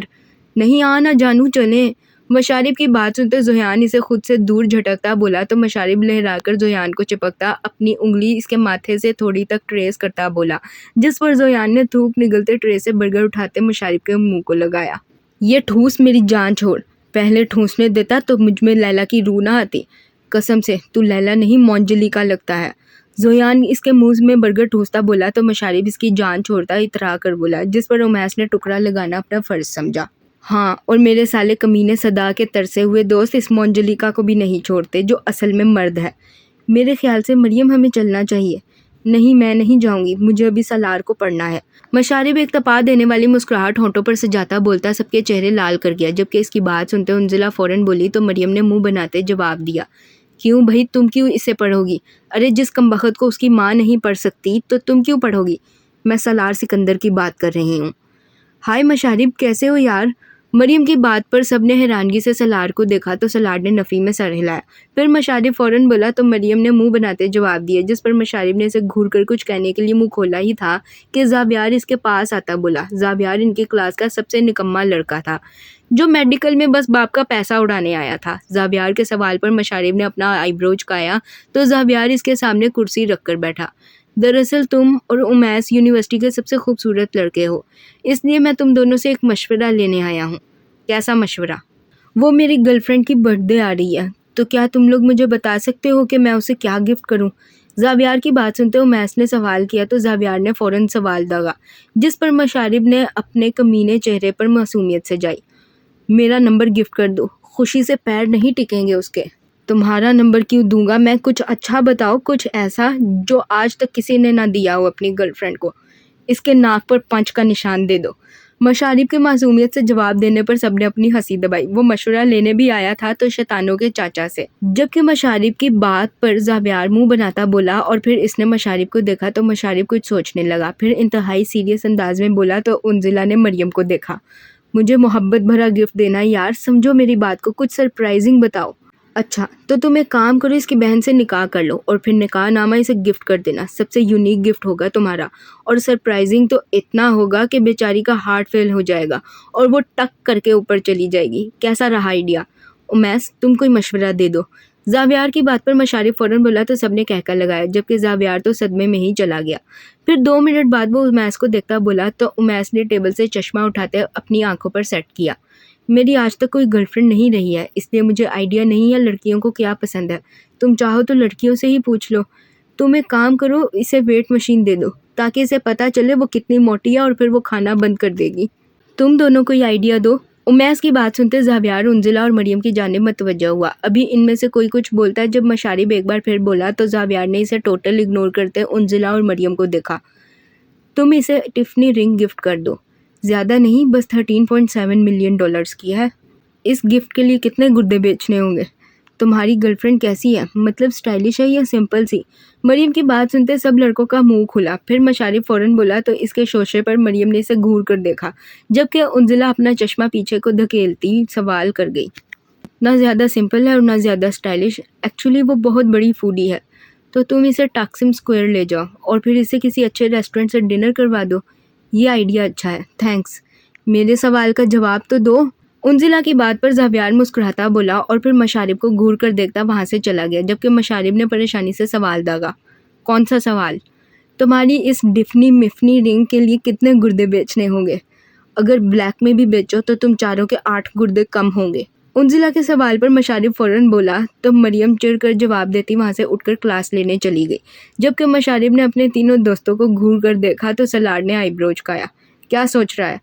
نہیں آنا جانو، چلیں۔ مشارب کی بات سنتے زویان اسے خود سے دور جھٹکتا بولا تو مشارب لہرا کر زویان کو چپکتا اپنی انگلی اس کے ماتھے سے تھوڑی تک ٹریس کرتا بولا، جس پر زویان نے تھوک نگلتے ٹرے سے برگر اٹھاتے مشارب کے منہ کو لگایا۔ یہ ٹھوس میری جان چھوڑ، پہلے ٹھوسنے دیتا تو مجھ میں لیلا کی روح نہ آتی، قسم سے تو لیلا نہیں مونجلی کا لگتا ہے۔ زویان اس کے منہ میں برگر ٹھوستا بولا تو مشارب اس کی جان چھوڑتا اترا کر بولا، جس پر امیس نے ٹکڑا لگانا اپنا فرض سمجھا۔ ہاں، اور میرے سالے کمینے صدا کے ترسے ہوئے دوست اس منجلیکا کو بھی نہیں چھوڑتے جو اصل میں مرد ہے۔ میرے خیال سے مریم ہمیں چلنا چاہیے۔ نہیں، میں نہیں جاؤں گی، مجھے ابھی سالار کو پڑھنا ہے۔ مشارب ایک تپا دینے والی مسکراہٹ ہونٹوں پر سجاتا بولتا سب کے چہرے لال کر گیا۔ جبکہ اس کی بات سنتے انزلہ فوراً بولی تو مریم نے منہ بناتے جواب دیا، کیوں بھائی، تم کیوں اسے پڑھو گی؟ ارے جس کمبخت کو اس کی ماں نہیں پڑھ سکتی تو تم کیوں پڑھو گی؟ میں سالار سکندر کی بات کر رہی ہوں۔ ہائے مشارب، کیسے ہو یار؟ مریم کی بات پر سب نے حیرانگی سے سالار کو دیکھا تو سالار نے نفی میں سر ہلایا۔ پھر مشارب فوراً بولا تو مریم نے منہ بناتے جواب دیا، جس پر مشارب نے اسے گھور کر کچھ کہنے کے لیے منہ کھولا ہی تھا کہ زاویار اس کے پاس آتا بولا۔ زاویار ان کی کلاس کا سب سے نکما لڑکا تھا جو میڈیکل میں بس باپ کا پیسہ اڑانے آیا تھا۔ زاویار کے سوال پر مشارب نے اپنا آئی برو چکایا تو زاویار اس کے سامنے کرسی رکھ کر بیٹھا۔ دراصل تم اور امیس یونیورسٹی کے سب سے خوبصورت لڑکے ہو، اس لیے میں تم دونوں سے ایک مشورہ لینے آیا ہوں۔ کیسا مشورہ؟ وہ میری گرل فرینڈ کی برتھ ڈے آ رہی ہے، تو کیا تم لوگ مجھے بتا سکتے ہو کہ میں اسے کیا گفٹ کروں؟ زاویار کی بات سنتے امیس نے سوال کیا تو زاویار نے فوراً سوال داغا، جس پر مشارب نے اپنے کمینے چہرے پر معصومیت سجائی۔ میرا نمبر گفٹ کر دو، خوشی سے پیر نہیں ٹکیں گے اس کے۔ تمہارا نمبر کیوں دوں گا میں؟ کچھ اچھا بتاؤ، کچھ ایسا جو آج تک کسی نے نہ دیا ہو اپنی گرل فرینڈ کو۔ اس کے ناک پر پنچ کا نشان دے دو۔ مشارب کے معصومیت سے جواب دینے پر سب نے اپنی ہنسی دبائی۔ وہ مشورہ لینے بھی آیا تھا تو شیطانوں کے چاچا سے۔ جبکہ مشارب کی بات پر زاویار منہ بناتا بولا اور پھر اس نے مشارب کو دیکھا تو مشارب کچھ سوچنے لگا، پھر انتہائی سیریس انداز میں بولا تو انزلہ نے مریم کو دیکھا۔ مجھے محبت بھرا گفٹ دینا یار، سمجھو میری بات کو، کچھ سرپرائزنگ بتاؤ۔ اچھا تو تم ایک کام کرو، اس کی بہن سے نکاح کر لو اور پھر نکاح نامہ اسے گفٹ کر دینا۔ سب سے یونیک گفٹ ہوگا تمہارا، اور سرپرائزنگ تو اتنا ہوگا کہ بیچاری کا ہارٹ فیل ہو جائے گا اور وہ ٹک کر کے اوپر چلی جائے گی۔ کیسا رہا آئیڈیا؟ امیس تم کوئی مشورہ دے دو۔ زاویار کی بات پر مشارب فوراً بولا تو سب نے کہکا لگایا، جبکہ زاویار تو صدمے میں ہی چلا گیا۔ پھر 2 منٹ بعد وہ امیس کو دیکھتا بولا تو امیس نے ٹیبل سے چشمہ اٹھاتے اپنی آنکھوں پر سیٹ کیا۔ میری آج تک کوئی گرل فرینڈ نہیں رہی ہے، اس لیے مجھے آئیڈیا نہیں ہے لڑکیوں کو کیا پسند ہے۔ تم چاہو تو لڑکیوں سے ہی پوچھ لو۔ تم ایک کام کرو، اسے ویٹ مشین دے دو تاکہ اسے پتہ چلے وہ کتنی موٹی ہے اور پھر وہ کھانا بند کر دے گی۔ تم دونوں کوئی آئیڈیا دو۔ امیس کی بات سنتے زاویار انزلہ اور مریم کی جانب متوجہ ہوا۔ ابھی ان میں سے کوئی کچھ بولتا ہے۔ جب مشارب ایک بار پھر بولا تو زاویار نے اسے ٹوٹل اگنور کرتے انزلہ اور مریم کو دیکھا۔ تم اسے ٹفنی رنگ گفٹ کر دو، زیادہ نہیں، بس $13.7 ملین کی ہے۔ اس گفٹ کے لیے کتنے گردے بیچنے ہوں گے؟ تمہاری گرل فرینڈ کیسی ہے؟ مطلب اسٹائلش ہے یا سمپل سی؟ مریم کی بات سنتے سب لڑکوں کا منہ کھلا۔ پھر مشارب فوراً بولا تو اس کے شوشے پر مریم نے اسے گھور کر دیکھا، جبکہ انزلہ اپنا چشمہ پیچھے کو دھکیلتی سوال کر گئی۔ نہ زیادہ سمپل ہے اور نہ زیادہ اسٹائلش، ایکچولی وہ بہت بڑی فوڈی ہے، تو تم اسے ٹاکسم اسکوائر لے جاؤ اور پھر اسے کسی اچھے ریسٹورنٹ سے ڈنر کروا دو۔ یہ آئیڈیا اچھا ہے، تھینکس۔ میرے سوال کا جواب تو دو۔ انزلہ کی بات پر زاویار مسکراتا بولا اور پھر مشارب کو گھور کر دیکھتا وہاں سے چلا گیا، جبکہ مشارب نے پریشانی سے سوال داغا۔ کون سا سوال؟ تمہاری اس ڈفنی مفنی رنگ کے لیے کتنے گردے بیچنے ہوں گے؟ اگر بلیک میں بھی بیچو تو تم چاروں کے 8 گردے کم ہوں گے۔ انزلہ کے سوال پر مشارب فوراً بولا تو مریم چڑ کر جواب دیتی وہاں سے اٹھ کر کلاس لینے چلی گئی، جبکہ مشارب نے اپنے تینوں دوستوں کو گھور کر دیکھا تو سالار نے آئی برو چکایا۔ کیا سوچ رہا ہے؟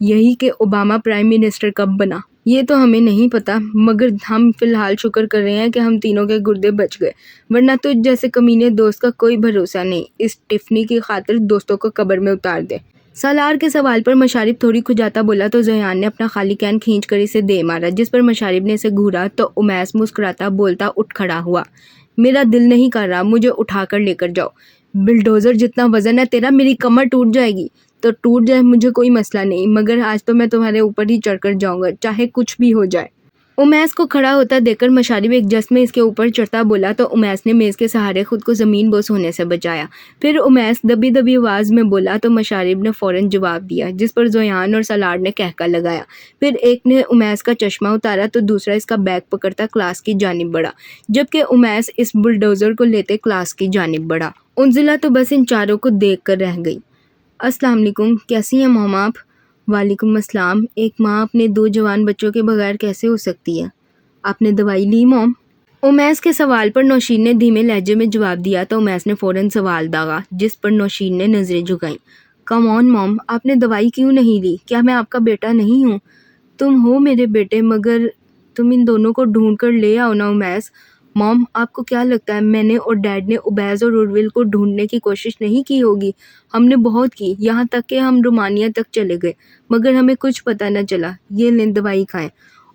یہی کہ اوباما پرائم منسٹر کب بنا؟ یہ تو ہمیں نہیں پتا، مگر ہم فی الحال شکر کر رہے ہیں کہ ہم تینوں کے گردے بچ گئے، ورنہ تو جیسے کمینے دوست کا کوئی بھروسہ نہیں۔ اس ٹفنی کی خاطر دوستوں کو قبر میں اتار دے۔ سالار کے سوال پر مشارب تھوڑی کھجاتا بولا تو زیان نے اپنا خالی کین کھینچ کر اسے دے مارا، جس پر مشارب نے اسے گھورا تو امیس مسکراتا بولتا اٹھ کھڑا ہوا۔ میرا دل نہیں کر رہا، مجھے اٹھا کر لے کر جاؤ۔ بلڈوزر جتنا وزن ہے تیرا، میری کمر ٹوٹ جائے گی۔ تو ٹوٹ جائے، مجھے کوئی مسئلہ نہیں، مگر آج تو میں تمہارے اوپر ہی چڑھ کر جاؤں گا، چاہے کچھ بھی ہو جائے۔ امیس کو کھڑا ہوتا دیکھ کر مشارب ایک جس میں اس کے اوپر چڑھتا بولا تو امیس نے میز کے سہارے خود کو زمین بوس ہونے سے بچایا۔ پھر امیس دبی دبی آواز میں بولا تو مشارب نے فوراً جواب دیا، جس پر زیان اور سالار نے کہکا لگایا۔ پھر ایک نے امیس کا چشمہ اتارا تو دوسرا اس کا بیگ پکڑتا کلاس کی جانب بڑھا، جبکہ امیس اس بلڈوزر کو لیتے کلاس کی جانب بڑھا۔ انزلہ تو بس ان چاروں کو دیکھ کر رہ گئی۔ السلام علیکم، کیسی ہیں موم آپ؟ وعلیکم السلام۔ ایک ماں اپنے 2 جوان بچوں کے بغیر کیسے ہو سکتی ہے؟ آپ نے دوائی لی موم؟ امیس کے سوال پر نوشین نے دھیمے لہجے میں جواب دیا تو امیس نے فوراً سوال داغا، جس پر نوشین نے نظریں جھکائیں۔ کم آن موم، آپ نے دوائی کیوں نہیں لی؟ کیا میں آپ کا بیٹا نہیں ہوں؟ تم ہو میرے بیٹے، مگر تم ان دونوں کو ڈھونڈ کر لے آؤ نا امیس۔ مام، آپ کو کیا لگتا ہے میں نے اور ڈیڈ نے عبیز اور ارویل کو ڈھونڈنے کی کوشش نہیں کی ہوگی؟ ہم نے بہت کی، یہاں تک کہ ہم رومانیہ تک چلے گئے، مگر ہمیں کچھ پتہ نہ چلا۔ یہ لیں دوائی کھائیں۔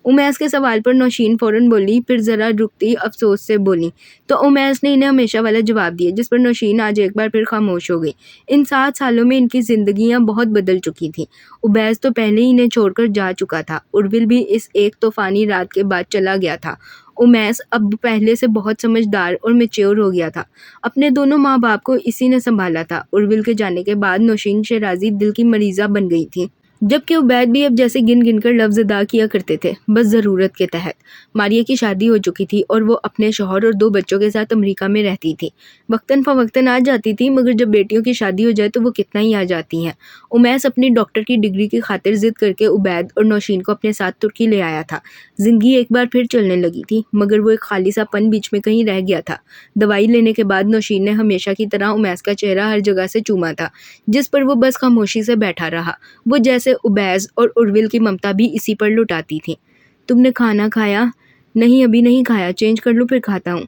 امیس کے سوال پر نوشین فوراً بولی، پھر ذرا رکتی افسوس سے بولی تو امیس نے انہیں ہمیشہ والا جواب دیا، جس پر نوشین آج ایک بار پھر خاموش ہو گئی۔ ان 7 سالوں میں ان کی زندگیاں بہت بدل چکی تھیں۔ عبیز تو پہلے ہی انہیں چھوڑ کر جا چکا تھا، ارویل بھی اس ایک طوفانی رات کے بعد چلا گیا تھا۔ امیس اب پہلے سے بہت سمجھدار اور میچور ہو گیا تھا۔ اپنے دونوں ماں باپ کو اسی نے سنبھالا تھا۔ ارویل کے جانے کے بعد نوشین شیرازی دل کی مریضہ بن گئی تھی، جبکہ عبید بھی اب جیسے گن گن کر لفظ ادا کیا کرتے تھے، بس ضرورت کے تحت۔ ماریہ کی شادی ہو چکی تھی اور وہ اپنے شوہر اور 2 بچوں کے ساتھ امریکہ میں رہتی تھی۔ وقتاً فوقتاً آ جاتی تھی، مگر جب بیٹیوں کی شادی ہو جائے تو وہ کتنا ہی آ جاتی ہیں۔ امیس اپنی ڈاکٹر کی ڈگری کی خاطر ضد کر کے عبید اور نوشین کو اپنے ساتھ ترکی لے آیا تھا۔ زندگی ایک بار پھر چلنے لگی تھی، مگر وہ ایک خالی سا پن بیچ میں کہیں رہ گیا تھا۔ دوائی لینے کے بعد نوشین نے ہمیشہ کی طرح امیس کا چہرہ ہر جگہ سے چوما تھا، جس پر وہ بس خاموشی سے بیٹھا رہا۔ وہ جیسے عبیز اور ارویل کی ممتا بھی اسی پر لٹاتی تھی۔ تم نے کھانا کھایا؟ نہیں، ابھی نہیں کھایا، چینج کر لوں پھر کھاتا ہوں۔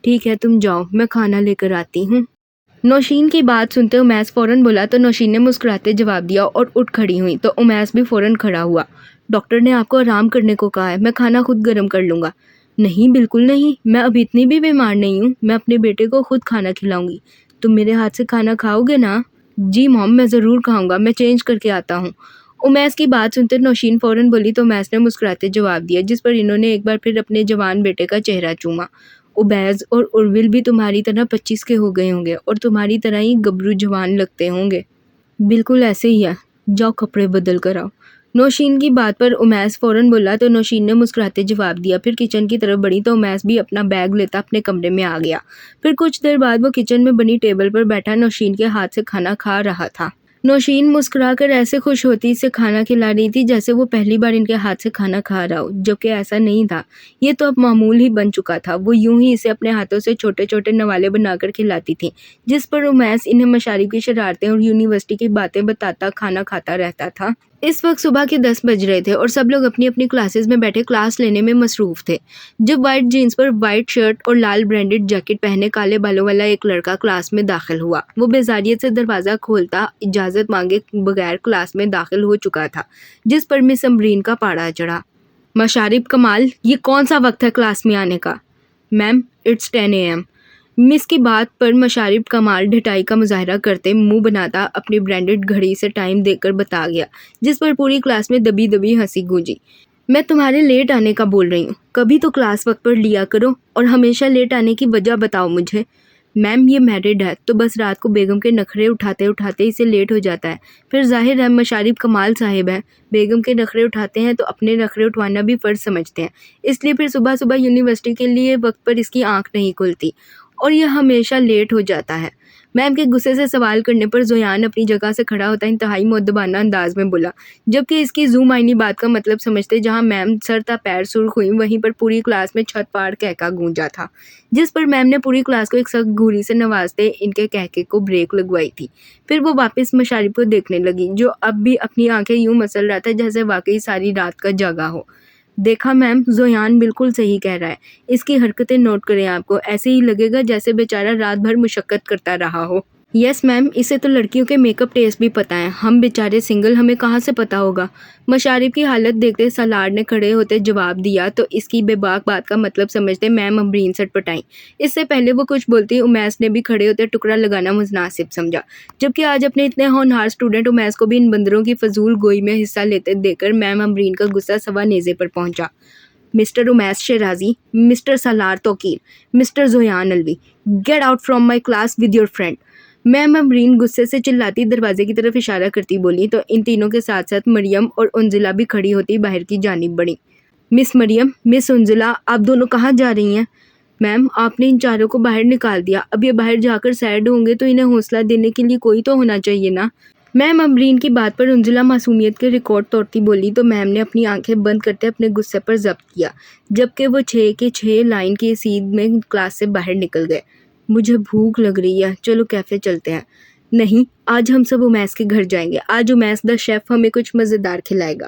ٹھیک ہے، تم جاؤ، میں کھانا لے کر آتی ہوں۔ نوشین کی بات سنتے امیس فوراً بولا تو نوشین نے مسکراتے جواب دیا اور اٹھ کھڑی ہوئی تو امیس بھی فوراً کھڑا ہوا۔ ڈاکٹر نے آپ کو آرام کرنے کو کہا ہے، میں کھانا خود گرم کر لوں گا۔ نہیں، بالکل نہیں، میں اب اتنی بھی بیمار نہیں ہوں، میں اپنے بیٹے کو خود کھانا کھلاؤں گی۔ تم میرے ہاتھ سے کھانا کھاؤ گے نا؟ جی مام، میں ضرور کھاؤں گا، میں چینج کر کے آتا ہوں۔ امیس کی بات سنتے نوشین فوراً بولی تو امیس نے مسکراتے جواب دیا، جس پر انہوں نے ایک بار پھر اپنے جوان بیٹے کا چہرہ چوما۔ عبیز اور ارویل بھی تمہاری طرح 25 کے ہو گئے ہوں گے اور تمہاری طرح ہی گبرو جوان لگتے ہوں گے۔ بالکل ایسے ہی ہے، جاؤ کپڑے بدل کر آؤ۔ نوشین کی بات پر امیس فوراً بولا تو نوشین نے مسکراتے جواب دیا، پھر کچن کی طرف بڑھی تو امیس بھی اپنا بیگ لیتا اپنے کمرے میں آ گیا۔ پھر کچھ دیر بعد وہ کچن میں بنی ٹیبل پر بیٹھا نوشین کے ہاتھ سے کھانا کھا رہا تھا۔ نوشین مسکرا کر ایسے خوش ہوتی اسے کھانا کھلا رہی تھی جیسے وہ پہلی بار ان کے ہاتھ سے کھانا کھا رہا ہو، جبکہ ایسا نہیں تھا۔ یہ تو اب معمول ہی بن چکا تھا۔ وہ یوں ہی اسے اپنے ہاتھوں سے چھوٹے چھوٹے نوالے بنا کر کھلاتی تھی، جس پر امیس انہیں مشارب کی شرارتیں اور یونیورسٹی کی باتیں بتاتا کھانا کھاتا رہتا تھا۔ اس وقت صبح کے 10 بج رہے تھے اور سب لوگ اپنی اپنی کلاسز میں بیٹھے کلاس لینے میں مصروف تھے، جب وائٹ جینز پر وائٹ شرٹ اور لال برینڈڈ جیکٹ پہنے کالے بالوں والا ایک لڑکا کلاس میں داخل ہوا۔ وہ بیزاریت سے دروازہ کھولتا اجازت مانگے بغیر کلاس میں داخل ہو چکا تھا، جس پر مس امبرین کا پاڑا چڑھا۔ مشارب کمال، یہ کون سا وقت ہے کلاس میں آنے کا؟ میم، اٹس 10 AM۔ مس کی بات پر مشارب کمال ڈھٹائی کا مظاہرہ کرتے منہ بناتا اپنی برینڈڈ گھڑی سے ٹائم دیکھ کر بتا گیا، جس پر پوری کلاس میں دبی دبی ہنسی گونجی۔ میں تمہارے لیٹ آنے کا بول رہی ہوں، کبھی تو کلاس وقت پر لیا کرو اور ہمیشہ لیٹ آنے کی وجہ بتاؤ مجھے۔ میم، یہ میرڈ ہے تو بس رات کو بیگم کے نخرے اٹھاتے اٹھاتے اسے لیٹ ہو جاتا ہے۔ پھر ظاہر ہے مشارب کمال صاحب ہیں، بیگم کے نخرے اٹھاتے ہیں تو اپنے نخرے اٹھوانا بھی فرض سمجھتے ہیں، اس لیے پھر صبح صبح یونیورسٹی کے لیے وقت پر اس کی آنکھ نہیں کھلتی اور یہ ہمیشہ لیٹ ہو جاتا ہے۔ میم کے غصے سے سوال کرنے پر زویان اپنی جگہ سے کھڑا ہوتا انتہائی مؤدبانہ انداز میں بولا، جبکہ اس کی ذو معنی بات کا مطلب سمجھتے جہاں میم سر تا پیر سرخ ہوئی وہیں پر پوری کلاس میں چھت پاڑ کہکا گونجا تھا، جس پر میم نے پوری کلاس کو ایک سخت گھوری سے نوازتے ان کے کہکے کو بریک لگوائی تھی۔ پھر وہ واپس مشارب کو دیکھنے لگی، جو اب بھی اپنی آنکھیں یوں مسل رہا تھا جیسے واقعی ساری رات کا جاگا ہو۔ دیکھا میم، زویان بالکل صحیح کہہ رہا ہے، اس کی حرکتیں نوٹ کریں، آپ کو ایسے ہی لگے گا جیسے بیچارہ رات بھر مشقت کرتا رہا ہو۔ یس میم، اسے تو لڑکیوں کے میک اپ ٹیسٹ بھی پتہ ہیں، ہم بیچارے سنگل، ہمیں کہاں سے پتہ ہوگا؟ مشارب کی حالت دیکھتے سالار نے کھڑے ہوتے جواب دیا تو اس کی بے باک بات کا مطلب سمجھتے میم امبرین سٹ پٹائیں۔ اس سے پہلے وہ کچھ بولتی امیس نے بھی کھڑے ہوتے ٹکڑا لگانا مناسب سمجھا، جبکہ آج اپنے اتنے ہونہار اسٹوڈنٹ امیس کو بھی ان بندروں کی فضول گوئی میں حصہ لیتے دیکھ کر میم امبرین کا غصہ سوا نیزے پر پہنچا۔ Mister Amees Shirazi, mister Salar Tauqeer, mister Zaviyan Alvi, get out from my class with your friend. Ma'am Ambreen غصے سے چلاتی دروازے کی طرف اشارہ کرتی بولی تو ان تینوں کے ساتھ ساتھ مریم اور انزلہ بھی کھڑی ہوتی باہر کی جانب بڑھیں۔ مس مریم، مس انزلہ، آپ دونوں کہاں جا رہی ہیں؟ میم، آپ نے ان چاروں کو باہر نکال دیا، اب یہ باہر جا کر سیڈ ہوں گے تو انہیں حوصلہ دینے کے لیے کوئی تو ہونا چاہیے نا۔ میم امبرین کی بات پر انزلہ معصومیت کے ریکارڈ توڑتی بولی تو میم نے اپنی آنکھیں بند کرتے اپنے غصے پر ضبط کیا، جبکہ وہ 6 کے 6 لائن کی سیدھ میں کلاس سے باہر نکل گئے۔ مجھے بھوک لگ رہی ہے، چلو کیفے چلتے ہیں۔ نہیں، آج ہم سب امیس کے گھر جائیں گے، آج امیس دا شیف ہمیں کچھ مزیدار کھلائے گا۔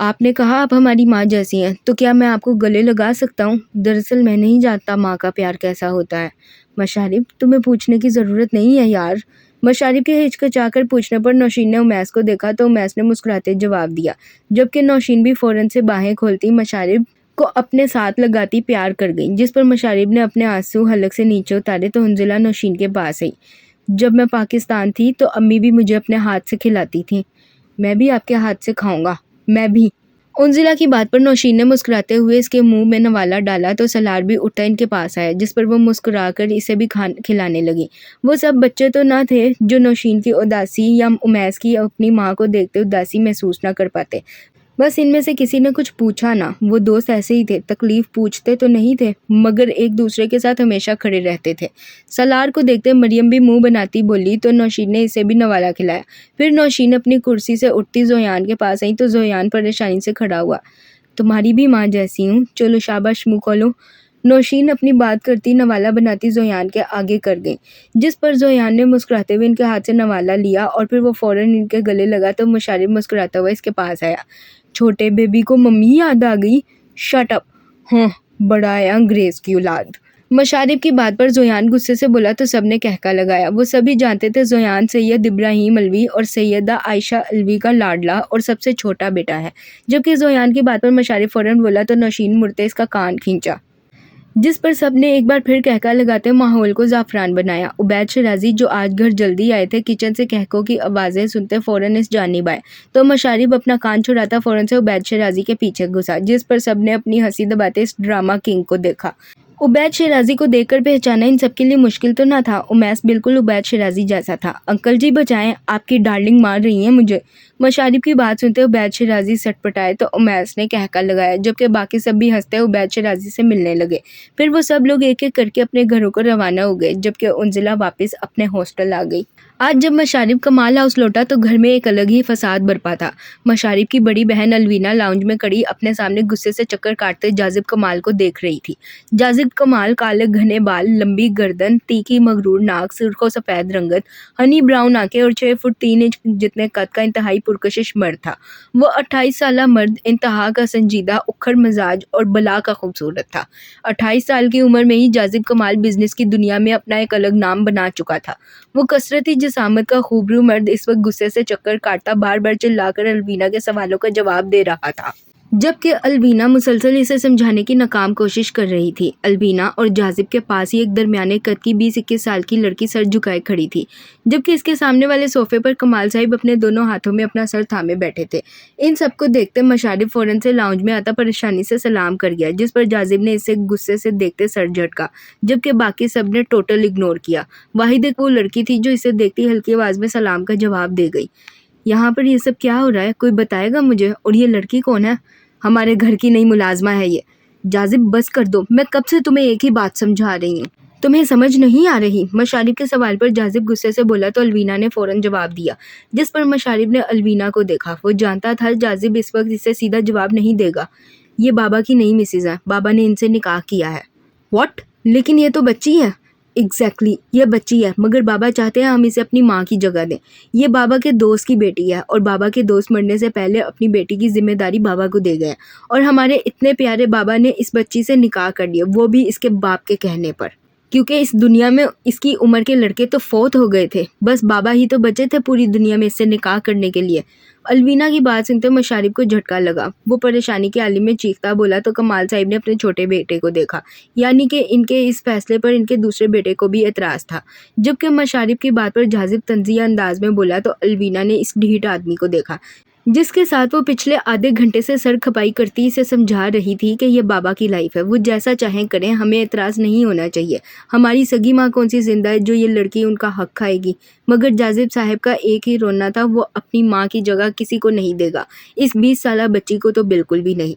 آپ نے کہا آپ ہماری ماں جیسی ہیں، تو کیا میں آپ کو گلے لگا سکتا ہوں؟ دراصل میں نہیں جانتا ماں کا پیار کیسا ہوتا ہے۔ مشارب، تمہیں پوچھنے کی ضرورت نہیں ہے یار۔ مشارب کے ہچکچا کر پوچھنے پر نوشین نے امیس کو دیکھا تو امیس نے مسکراتے جواب دیا، جبکہ نوشین بھی فوراً سے باہیں کھولتی مشارب کو اپنے ساتھ لگاتی پیار کر گئی، جس پر مشارب نے اپنے آنسو حلق سے نیچے اتارے تو حنزلہ نوشین کے پاس آئی۔ جب میں پاکستان تھی تو امی بھی مجھے اپنے ہاتھ سے کھلاتی تھیں۔ میں بھی آپ کے ہاتھ سے کھاؤں گا، میں بھی۔ انزلہ کی بات پر نوشین نے مسکراتے ہوئے اس کے منہ میں نوالا ڈالا تو سلار بھی اٹھا ان کے پاس آیا، جس پر وہ مسکرا کر اسے بھی کھلانے لگی۔ وہ سب بچے تو نہ تھے جو نوشین کی اداسی یا امیس کی اپنی ماں کو دیکھتے اداسی محسوس نہ کر پاتے، بس ان میں سے کسی نے کچھ پوچھا نہ۔ وہ دوست ایسے ہی تھے، تکلیف پوچھتے تو نہیں تھے مگر ایک دوسرے کے ساتھ ہمیشہ کھڑے رہتے تھے۔ سلار کو دیکھتے مریم بھی منہ بناتی بولی تو نوشین نے اسے بھی نوالا کھلایا۔ پھر نوشین اپنی کرسی سے اٹھتی زویان کے پاس آئی تو زویان پریشانی سے کھڑا ہوا۔ تمہاری بھی ماں جیسی ہوں، چلو شاباش منہ کھولو۔ نوشین اپنی بات کرتی نوالا بناتی زویان کے آگے کر گئی، جس پر زویان نے مسکراتے ہوئے ان کے ہاتھ سے نوالا لیا اور پھر وہ فوراً ان کے گلے لگا تو مشارب مسکراتا ہوا اس کے پاس آیا۔ چھوٹے بیبی کو ممی یاد آ گئی؟ شٹ اپ، ہاں بڑا ہے انگریز کی اولاد۔ مشارب کی بات پر زویان غصے سے بولا تو سب نے کہکا لگایا۔ وہ سبھی جانتے تھے زویان سید ابراہیم علوی اور سیدہ عائشہ علوی کا لاڈلا اور سب سے چھوٹا بیٹا ہے، جبکہ زویان کی بات پر مشارب فوراً بولا تو نوشین مڑتے اس کا کان کھینچا، جس پر سب نے ایک بار پھر کہکا لگاتے ماحول کو زعفران بنایا۔ عبید شیرازی جو آج گھر جلدی آئے تھے کچن سے کہکوں کی آوازیں سنتے فوراً اس جانب آئے تو مشارب اپنا کان چھڑاتا فوراً سے عبید شیرازی کے پیچھے گھسا، جس پر سب نے اپنی ہنسی دباتے اس ڈرامہ کنگ کو دیکھا۔ عبید شیرازی کو دیکھ کر پہچانا ان سب کے لیے مشکل تو نہ تھا، امیس بالکل عبید شیرازی جیسا تھا۔ انکل جی بچائیں، آپ کی ڈارلنگ مار رہی ہیں مجھے۔ مشارب کی بات سنتے عبید شیرازی سٹ پٹائے تو امیس نے کہکا لگایا، جبکہ باقی سب بھی ہنستے عبید شیرازی سے ملنے لگے۔ پھر وہ سب لوگ ایک ایک کر کے اپنے گھروں کو روانہ ہو گئے، جبکہ انزلہ واپس اپنے ہاسٹل آ گئی۔ آج جب مشارب کمال ہاؤس لوٹا تو گھر میں ایک الگ ہی فساد برپا تھا۔ مشارب کی بڑی بہن الوینا لاؤنج میں کڑی اپنے سامنے غصے سے چکر کاٹتے جاذب کمال کو دیکھ رہی تھی۔ جاذب کمال کالے گھنے بال، لمبی گردن، تیکھی مغرور ناک، سرخ و سفید رنگت، ہنی براؤن آنکھیں اور 6 فٹ 3 انچ جتنے قد کا انتہائی پرکشش مرد تھا۔ وہ 28 سالہ مرد انتہا کا سنجیدہ، اکھڑ مزاج اور بلا کا خوبصورت تھا۔ 28 سال کی عمر میں ہی جاذب کمال بزنس کی دنیا میں اپنا ایک الگ نام بنا چکا تھا۔ وہ کثرتی جسامت کا خوبرو مرد اس وقت غصے سے چکر کاٹتا بار بار چلا کر الوینا کے سوالوں کا جواب دے رہا تھا، جبکہ الوینا مسلسل اسے سمجھانے کی ناکام کوشش کر رہی تھی۔ الوینا اور جاذب کے پاس ہی ایک درمیانے قد کی 20-21 سال کی لڑکی سر جھکائے کھڑی تھی، جبکہ اس کے سامنے والے صوفے پر کمال صاحب اپنے دونوں ہاتھوں میں اپنا سر تھامے بیٹھے تھے۔ ان سب کو دیکھتے مشارب فوراً سے لاؤنج میں آتا پریشانی سے سلام کر گیا، جس پر جاذب نے اسے غصے سے دیکھتے سر جھٹکا، جبکہ باقی سب نے ٹوٹل اگنور کیا۔ واحد ایک وہ لڑکی تھی جو اسے دیکھتی ہلکی آواز میں سلام کا جواب دے گئی۔ یہاں پر یہ سب کیا ہو رہا ہے؟ کوئی بتائے گا مجھے؟ اور یہ لڑکی کون ہے؟ ہمارے گھر کی نئی ملازمہ ہے یہ۔ جاذب بس کر دو، میں کب سے تمہیں ایک ہی بات سمجھا رہی ہوں، تمہیں سمجھ نہیں آ رہی؟ مشارب کے سوال پر جاذب غصے سے بولا تو الوینا نے فوراً جواب دیا، جس پر مشارب نے الوینا کو دیکھا۔ وہ جانتا تھا جاذب اس وقت اسے سیدھا جواب نہیں دے گا۔ یہ بابا کی نئی مسز ہے، بابا نے ان سے نکاح کیا ہے۔ واٹ؟ لیکن یہ تو بچی ہے۔ ایگزیکٹلی، یہ بچی ہے مگر بابا چاہتے ہیں ہم اسے اپنی ماں کی جگہ دیں۔ یہ بابا کے دوست کی بیٹی ہے اور بابا کے دوست مرنے سے پہلے اپنی بیٹی کی ذمہ داری بابا کو دے گئے اور ہمارے اتنے پیارے بابا نے اس بچی سے نکاح کر لیا، وہ بھی اس کے باپ کے کہنے پر، کیونکہ اس دنیا میں اس کی عمر کے لڑکے تو فوت ہو گئے تھے، بس بابا ہی تو بچے تھے پوری دنیا میں اس سے نکاح کرنے کے لیے۔ الوینا کی بات سنتے مشارب کو جھٹکا لگا۔ وہ پریشانی کے عالم میں چیختا بولا تو کمال صاحب نے اپنے چھوٹے بیٹے کو دیکھا، یعنی کہ ان کے اس فیصلے پر ان کے دوسرے بیٹے کو بھی اعتراض تھا، جبکہ مشارب کی بات پر جاذب طنزیہ انداز میں بولا تو الوینا نے اس ڈھیٹ آدمی کو دیکھا جس کے ساتھ وہ پچھلے آدھے گھنٹے سے سر کھپائی کرتی اسے سمجھا رہی تھی کہ یہ بابا کی لائف ہے، وہ جیسا چاہیں کریں، ہمیں اعتراض نہیں ہونا چاہیے۔ ہماری سگی ماں کون سی زندہ ہے جو یہ لڑکی ان کا حق کھائے گی؟ مگر جاذب صاحب کا ایک ہی رونا تھا، وہ اپنی ماں کی جگہ کسی کو نہیں دے گا، اس 20 سالہ بچی کو تو بالکل بھی نہیں۔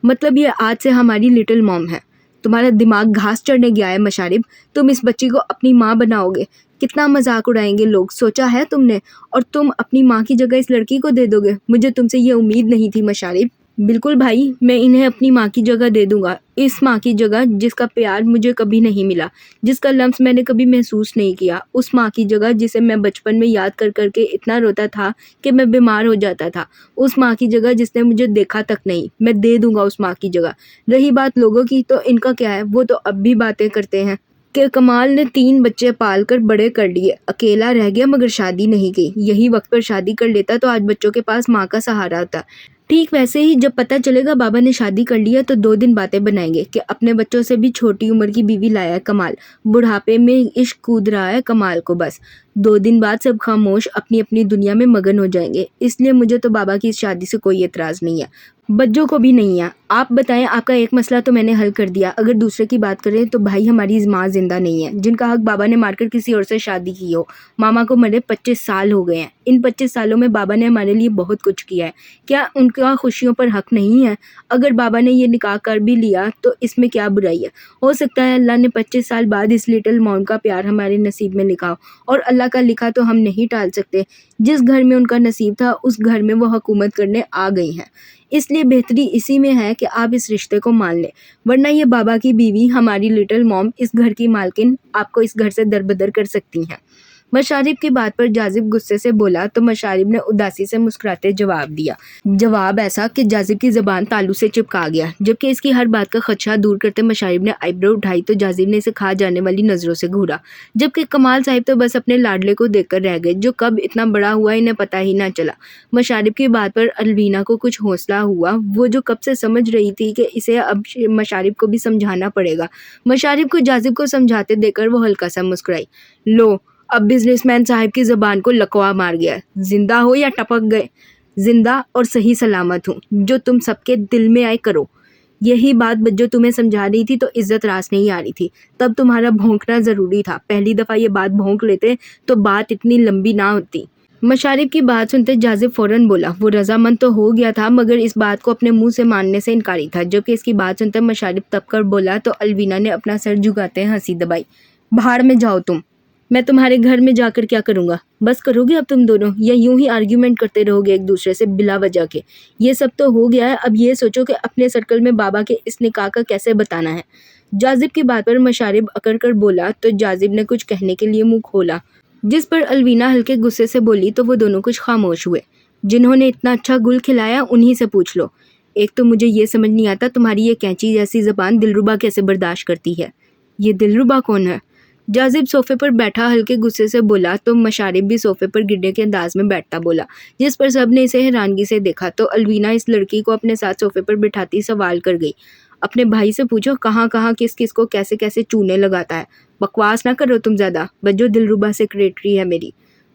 مطلب یہ آج سے ہماری لٹل موم ہے۔ تمہارا دماغ گھاس چڑھنے گیا ہے مشارب، تم اس بچی کو اپنی ماں بناؤ گے؟ کتنا مذاق اڑائیں گے لوگ، سوچا ہے تم نے؟ اور تم اپنی ماں کی جگہ اس لڑکی کو دے دو گے؟ مجھے تم سے یہ امید نہیں تھی مشارب۔ بالکل بھائی، میں انہیں اپنی ماں کی جگہ دے دوں گا، اس ماں کی جگہ جس کا پیار مجھے کبھی نہیں ملا، جس کا لمس میں نے کبھی محسوس نہیں کیا، اس ماں کی جگہ جسے میں بچپن میں یاد کر کر کے اتنا روتا تھا کہ میں بیمار ہو جاتا تھا، اس ماں کی جگہ جس نے مجھے دیکھا تک نہیں، میں دے دوں گا اس ماں کی جگہ۔ رہی بات لوگوں کی، تو ان کا کیا ہے، وہ تو اب بھی باتیں کرتے ہیں کہ کمال نے 3 بچے پال کر بڑے کر لیے، اکیلا رہ گیا مگر شادی نہیں کی، یہی وقت پر شادی کر لیتا تو آج بچوں کے پاس ماں کا سہارا ہوتا۔ ٹھیک ویسے ہی جب پتہ چلے گا بابا نے شادی کر لیا تو 2 دن باتیں بنائیں گے کہ اپنے بچوں سے بھی چھوٹی عمر کی بیوی لایا ہے کمال، بڑھاپے میں عشق کود رہا ہے کمال کو بس۔ 2 دن بعد سب خاموش اپنی اپنی دنیا میں مگن ہو جائیں گے، اس لیے مجھے تو بابا کی اس شادی سے کوئی اعتراض نہیں ہے، بچوں کو بھی نہیں ہے۔ آپ بتائیں، آپ کا ایک مسئلہ تو میں نے حل کر دیا، اگر دوسرے کی بات کریں تو بھائی ہماری ماں زندہ نہیں ہے جن کا حق بابا نے مار کر کسی اور سے شادی کی ہو، ماما کو مرے 25 سال ہو گئے ہیں، ان 25 سالوں میں بابا نے ہمارے لیے بہت کچھ کیا ہے، کیا ان کا خوشیوں پر حق نہیں ہے؟ اگر بابا نے یہ نکاح کر بھی لیا تو اس میں کیا برائی ہے؟ ہو سکتا ہے اللہ نے 25 سال بعد اس لٹل مون کا پیار ہمارے نصیب میں لکھا ہو، اور اللہ کا لکھا تو ہم نہیں ٹال سکتے، جس گھر میں ان کا نصیب تھا اس گھر میں وہ حکومت کرنے آ گئی ہیں، اس لیے بہتری اسی میں ہے کہ آپ اس رشتے کو مان لیں، ورنہ یہ بابا کی بیوی ہماری لٹل موم اس گھر کی مالکن آپ کو اس گھر سے دربدر کر سکتی ہیں۔ مشارب کی بات پر جاذب غصے سے بولا تو مشارب نے اداسی سے مسکراتے جواب دیا، جواب ایسا کہ جاذب کی زبان تالو سے چپکا گیا، جبکہ اس کی ہر بات کا خدشہ دور کرتے مشارب نے آئی برو اٹھائی تو جاذب نے اسے کھا جانے والی نظروں سے گھورا، جبکہ کمال صاحب تو بس اپنے لاڈلے کو دیکھ کر رہ گئے جو کب اتنا بڑا ہوا انہیں پتہ ہی نہ چلا۔ مشارب کی بات پر الوینا کو کچھ حوصلہ ہوا، وہ جو کب سے سمجھ رہی تھی کہ اسے اب مشارب کو بھی سمجھانا پڑے گا۔ مشارب کو جاذب کو سمجھاتے دیکھ کر وہ ہلکا سا مسکرائی، لو اب بزنس مین صاحب کی زبان کو لکوا مار گیا، زندہ ہو یا ٹپک گئے؟ زندہ اور صحیح سلامت ہوں، جو تم سب کے دل میں آئے کرو۔ یہی بات جو تمہیں سمجھا رہی تھی تو عزت راس نہیں آ رہی تھی، تب تمہارا بھونکنا ضروری تھا، پہلی دفعہ یہ بات بھونک لیتے تو بات اتنی لمبی نہ ہوتی۔ مشارب کی بات سنتے جاذب فوراً بولا، وہ رضامند تو ہو گیا تھا مگر اس بات کو اپنے منہ سے ماننے سے انکاری تھا، جبکہ اس کی بات سنتے مشارب تب کر بولا تو الوینا نے اپنا سر جھکاتے ہنسی دبائی، بھاڑ میں جاؤ تم، میں تمہارے گھر میں جا کر کیا کروں گا؟ بس کرو گے اب تم دونوں، یا یوں ہی آرگیومنٹ کرتے رہو گے ایک دوسرے سے بلا وجہ کے؟ یہ سب تو ہو گیا ہے، اب یہ سوچو کہ اپنے سرکل میں بابا کے اس نکاح کا کیسے بتانا ہے۔ جاذب کی بات پر مشارب اکڑ کر بولا تو جاذب نے کچھ کہنے کے لیے منہ کھولا، جس پر الوینا ہلکے غصے سے بولی تو وہ دونوں کچھ خاموش ہوئے۔ جنہوں نے اتنا اچھا گل کھلایا انہی سے پوچھ لو، ایک تو مجھے یہ سمجھ نہیں آتا تمہاری یہ کینچی جیسی زبان دلربا کیسے برداشت کرتی ہے؟ یہ دلربا کون ہے؟ جاذب صوفے پر بیٹھا ہلکے غصے سے بولا تو مشارب بھی صوفے پر گرنے کے انداز میں بیٹھتا بولا، جس پر سب نے اسے حیرانگی سے دیکھا تو الوینا اس لڑکی کو اپنے ساتھ صوفے پر بٹھاتی سوال کر گئی، اپنے بھائی سے پوچھو کہاں کہاں کس کس کو کیسے کیسے چونے لگاتا ہے، بکواس نہ کرو تم زیادہ، بجو دلربا سیکریٹری ہے میری،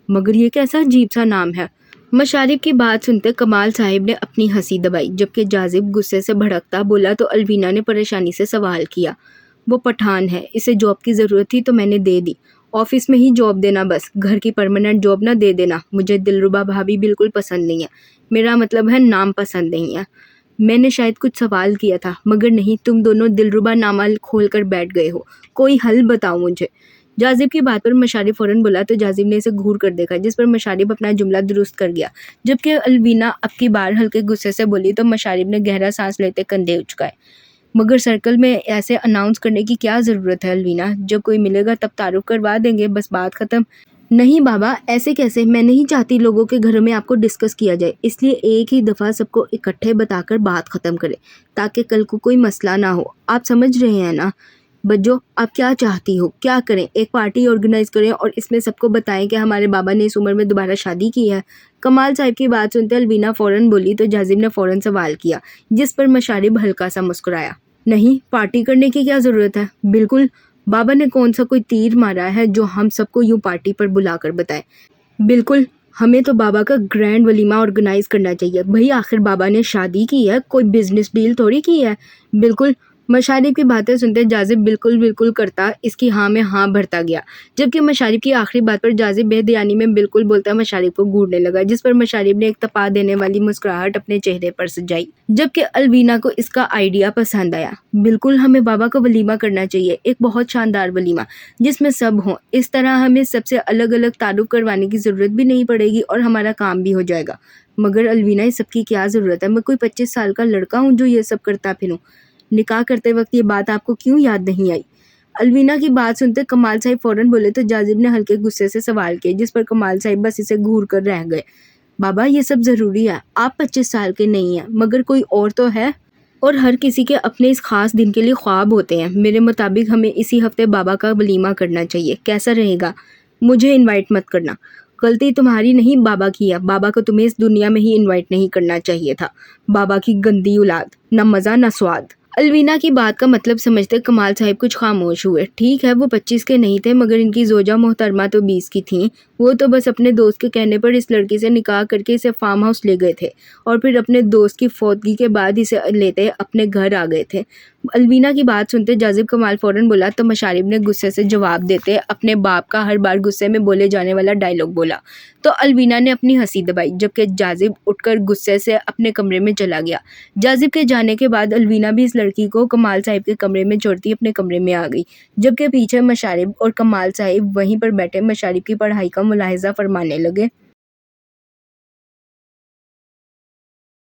مگر یہ کیسا عجیب سا نام ہے۔ مشارب کی بات سنتے کمال صاحب نے اپنی ہنسی دبائی، جبکہ جاذب غصے سے بھڑکتا بولا تو الوینا نے پریشانی سے سوال کیا، وہ پٹھان ہے، اسے جاب کی ضرورت تھی تو میں نے دے دی، آفس میں ہی جاب دینا بس، گھر کی پرماننٹ جاب نہ دے دینا، مجھے دلربا بھابھی بالکل پسند نہیں ہے، میرا مطلب ہے نام پسند نہیں ہے۔ میں نے شاید کچھ سوال کیا تھا مگر نہیں، تم دونوں دلربا نامہ کھول کر بیٹھ گئے ہو، کوئی حل بتاؤ مجھے۔ جاذب کی بات پر مشارب فوراً بولا تو جاذب نے اسے گھور کر دیکھا، جس پر مشارب اپنا جملہ درست کر گیا، جبکہ الوینا اب کی بار ہلکے غصے سے بولی تو مشارب نے گہرا سانس لیتے کندھے اچکائے، مگر سرکل میں ایسے اناؤنس کرنے کی کیا ضرورت ہے الوینا، جب کوئی ملے گا تب تعارف کروا دیں گے، بس بات ختم۔ نہیں بابا، ایسے کیسے، میں نہیں چاہتی لوگوں کے گھروں میں آپ کو ڈسکس کیا جائے، اس لیے ایک ہی دفعہ سب کو اکٹھے بتا کر بات ختم کرے تاکہ کل کو کوئی مسئلہ نہ ہو، آپ سمجھ رہے ہیں نا؟ بجو آپ کیا چاہتی ہو، کیا کریں، ایک پارٹی آرگنائز کریں اور اس میں سب کو بتائیں کہ ہمارے بابا نے اس عمر میں دوبارہ شادی کی ہے؟ کمال صاحب کی بات سنتے الوینا فوراً بولی تو جاذب نے فوراً سوال کیا، جس پر مشارب ہلکا سا مسکرایا، نہیں پارٹی کرنے کی کیا ضرورت ہے، بالکل، بابا نے کون سا کوئی تیر مارا ہے جو ہم سب کو یوں پارٹی پر بلا کر بتائے، بالکل، ہمیں تو بابا کا گرینڈ ولیمہ آرگنائز کرنا چاہیے، بھئی آخر بابا نے شادی کی ہے، کوئی بزنس ڈیل تھوڑی کی ہے، بالکل، مشارب کی باتیں سنتے جاذب بالکل بالکل کرتا اس کی ہاں میں ہاں بھرتا گیا، جبکہ مشارب کی آخری بات پر جاذب بے دھیانی میں بالکل بولتا مشارب کو گھورنے لگا، جس پر مشارب نے ایک تپا دینے والی مسکراہٹ اپنے چہرے پر سجائی، جبکہ الوینا کو اس کا آئیڈیا پسند آیا۔ بالکل ہمیں بابا کا ولیمہ کرنا چاہیے، ایک بہت شاندار ولیمہ جس میں سب ہوں، اس طرح ہمیں سب سے الگ الگ تعارف کروانے کی ضرورت بھی نہیں پڑے گی اور ہمارا کام بھی ہو جائے گا۔ مگر الوینا اس سب کی کیا ضرورت ہے؟ میں کوئی 25 سال کا لڑکا ہوں جو یہ سب کرتا پھروں؟ نکاح کرتے وقت یہ بات آپ کو کیوں یاد نہیں آئی؟ الوینا کی بات سنتے کمال صاحب فوراً بولے تو جاذب نے ہلکے غصے سے سوال کیے، جس پر کمال صاحب بس اسے گھور کر رہ گئے۔ بابا یہ سب ضروری ہے، آپ 25 سال کے نہیں ہیں، مگر کوئی اور تو ہے، اور ہر کسی کے اپنے اس خاص دن کے لیے خواب ہوتے ہیں۔ میرے مطابق ہمیں اسی ہفتے بابا کا ولیمہ کرنا چاہیے، کیسا رہے گا؟ مجھے انوائٹ مت کرنا، غلطی تمہاری نہیں بابا کی ہے، بابا کو تمہیں اس دنیا میں ہی انوائٹ نہیں کرنا چاہیے تھا، بابا کی گندی اولاد، نہ مزہ نہ سواد۔ الوینا کی بات کا مطلب سمجھتے کمال صاحب کچھ خاموش ہوئے۔ ٹھیک ہے وہ 25 کے نہیں تھے، مگر ان کی زوجہ محترمہ تو 20 کی تھیں، وہ تو بس اپنے دوست کے کہنے پر اس لڑکی سے نکاح کر کے اسے فارم ہاؤس لے گئے تھے اور پھر اپنے دوست کی فوتگی کے بعد اسے لیتے اپنے گھر آ گئے تھے۔ الوینا کی بات سنتے جاذب کمال فوراً بولا تو مشارب نے غصے سے جواب دیتے اپنے باپ کا ہر بار غصے میں بولے جانے والا ڈائلاگ بولا، تو الوینا نے اپنی ہنسی دبائی، جبکہ جاذب اٹھ کر غصے سے اپنے کمرے میں چلا گیا۔ جاذب کے جانے کے بعد الوینا بھی اس لڑکی کو کمال صاحب کے کمرے میں چھوڑتی اپنے کمرے میں آ گئی، جبکہ پیچھے مشارب اور کمال صاحب وہیں پر بیٹھے مشارب کی پڑھائی کا ملاحظہ فرمانے لگے۔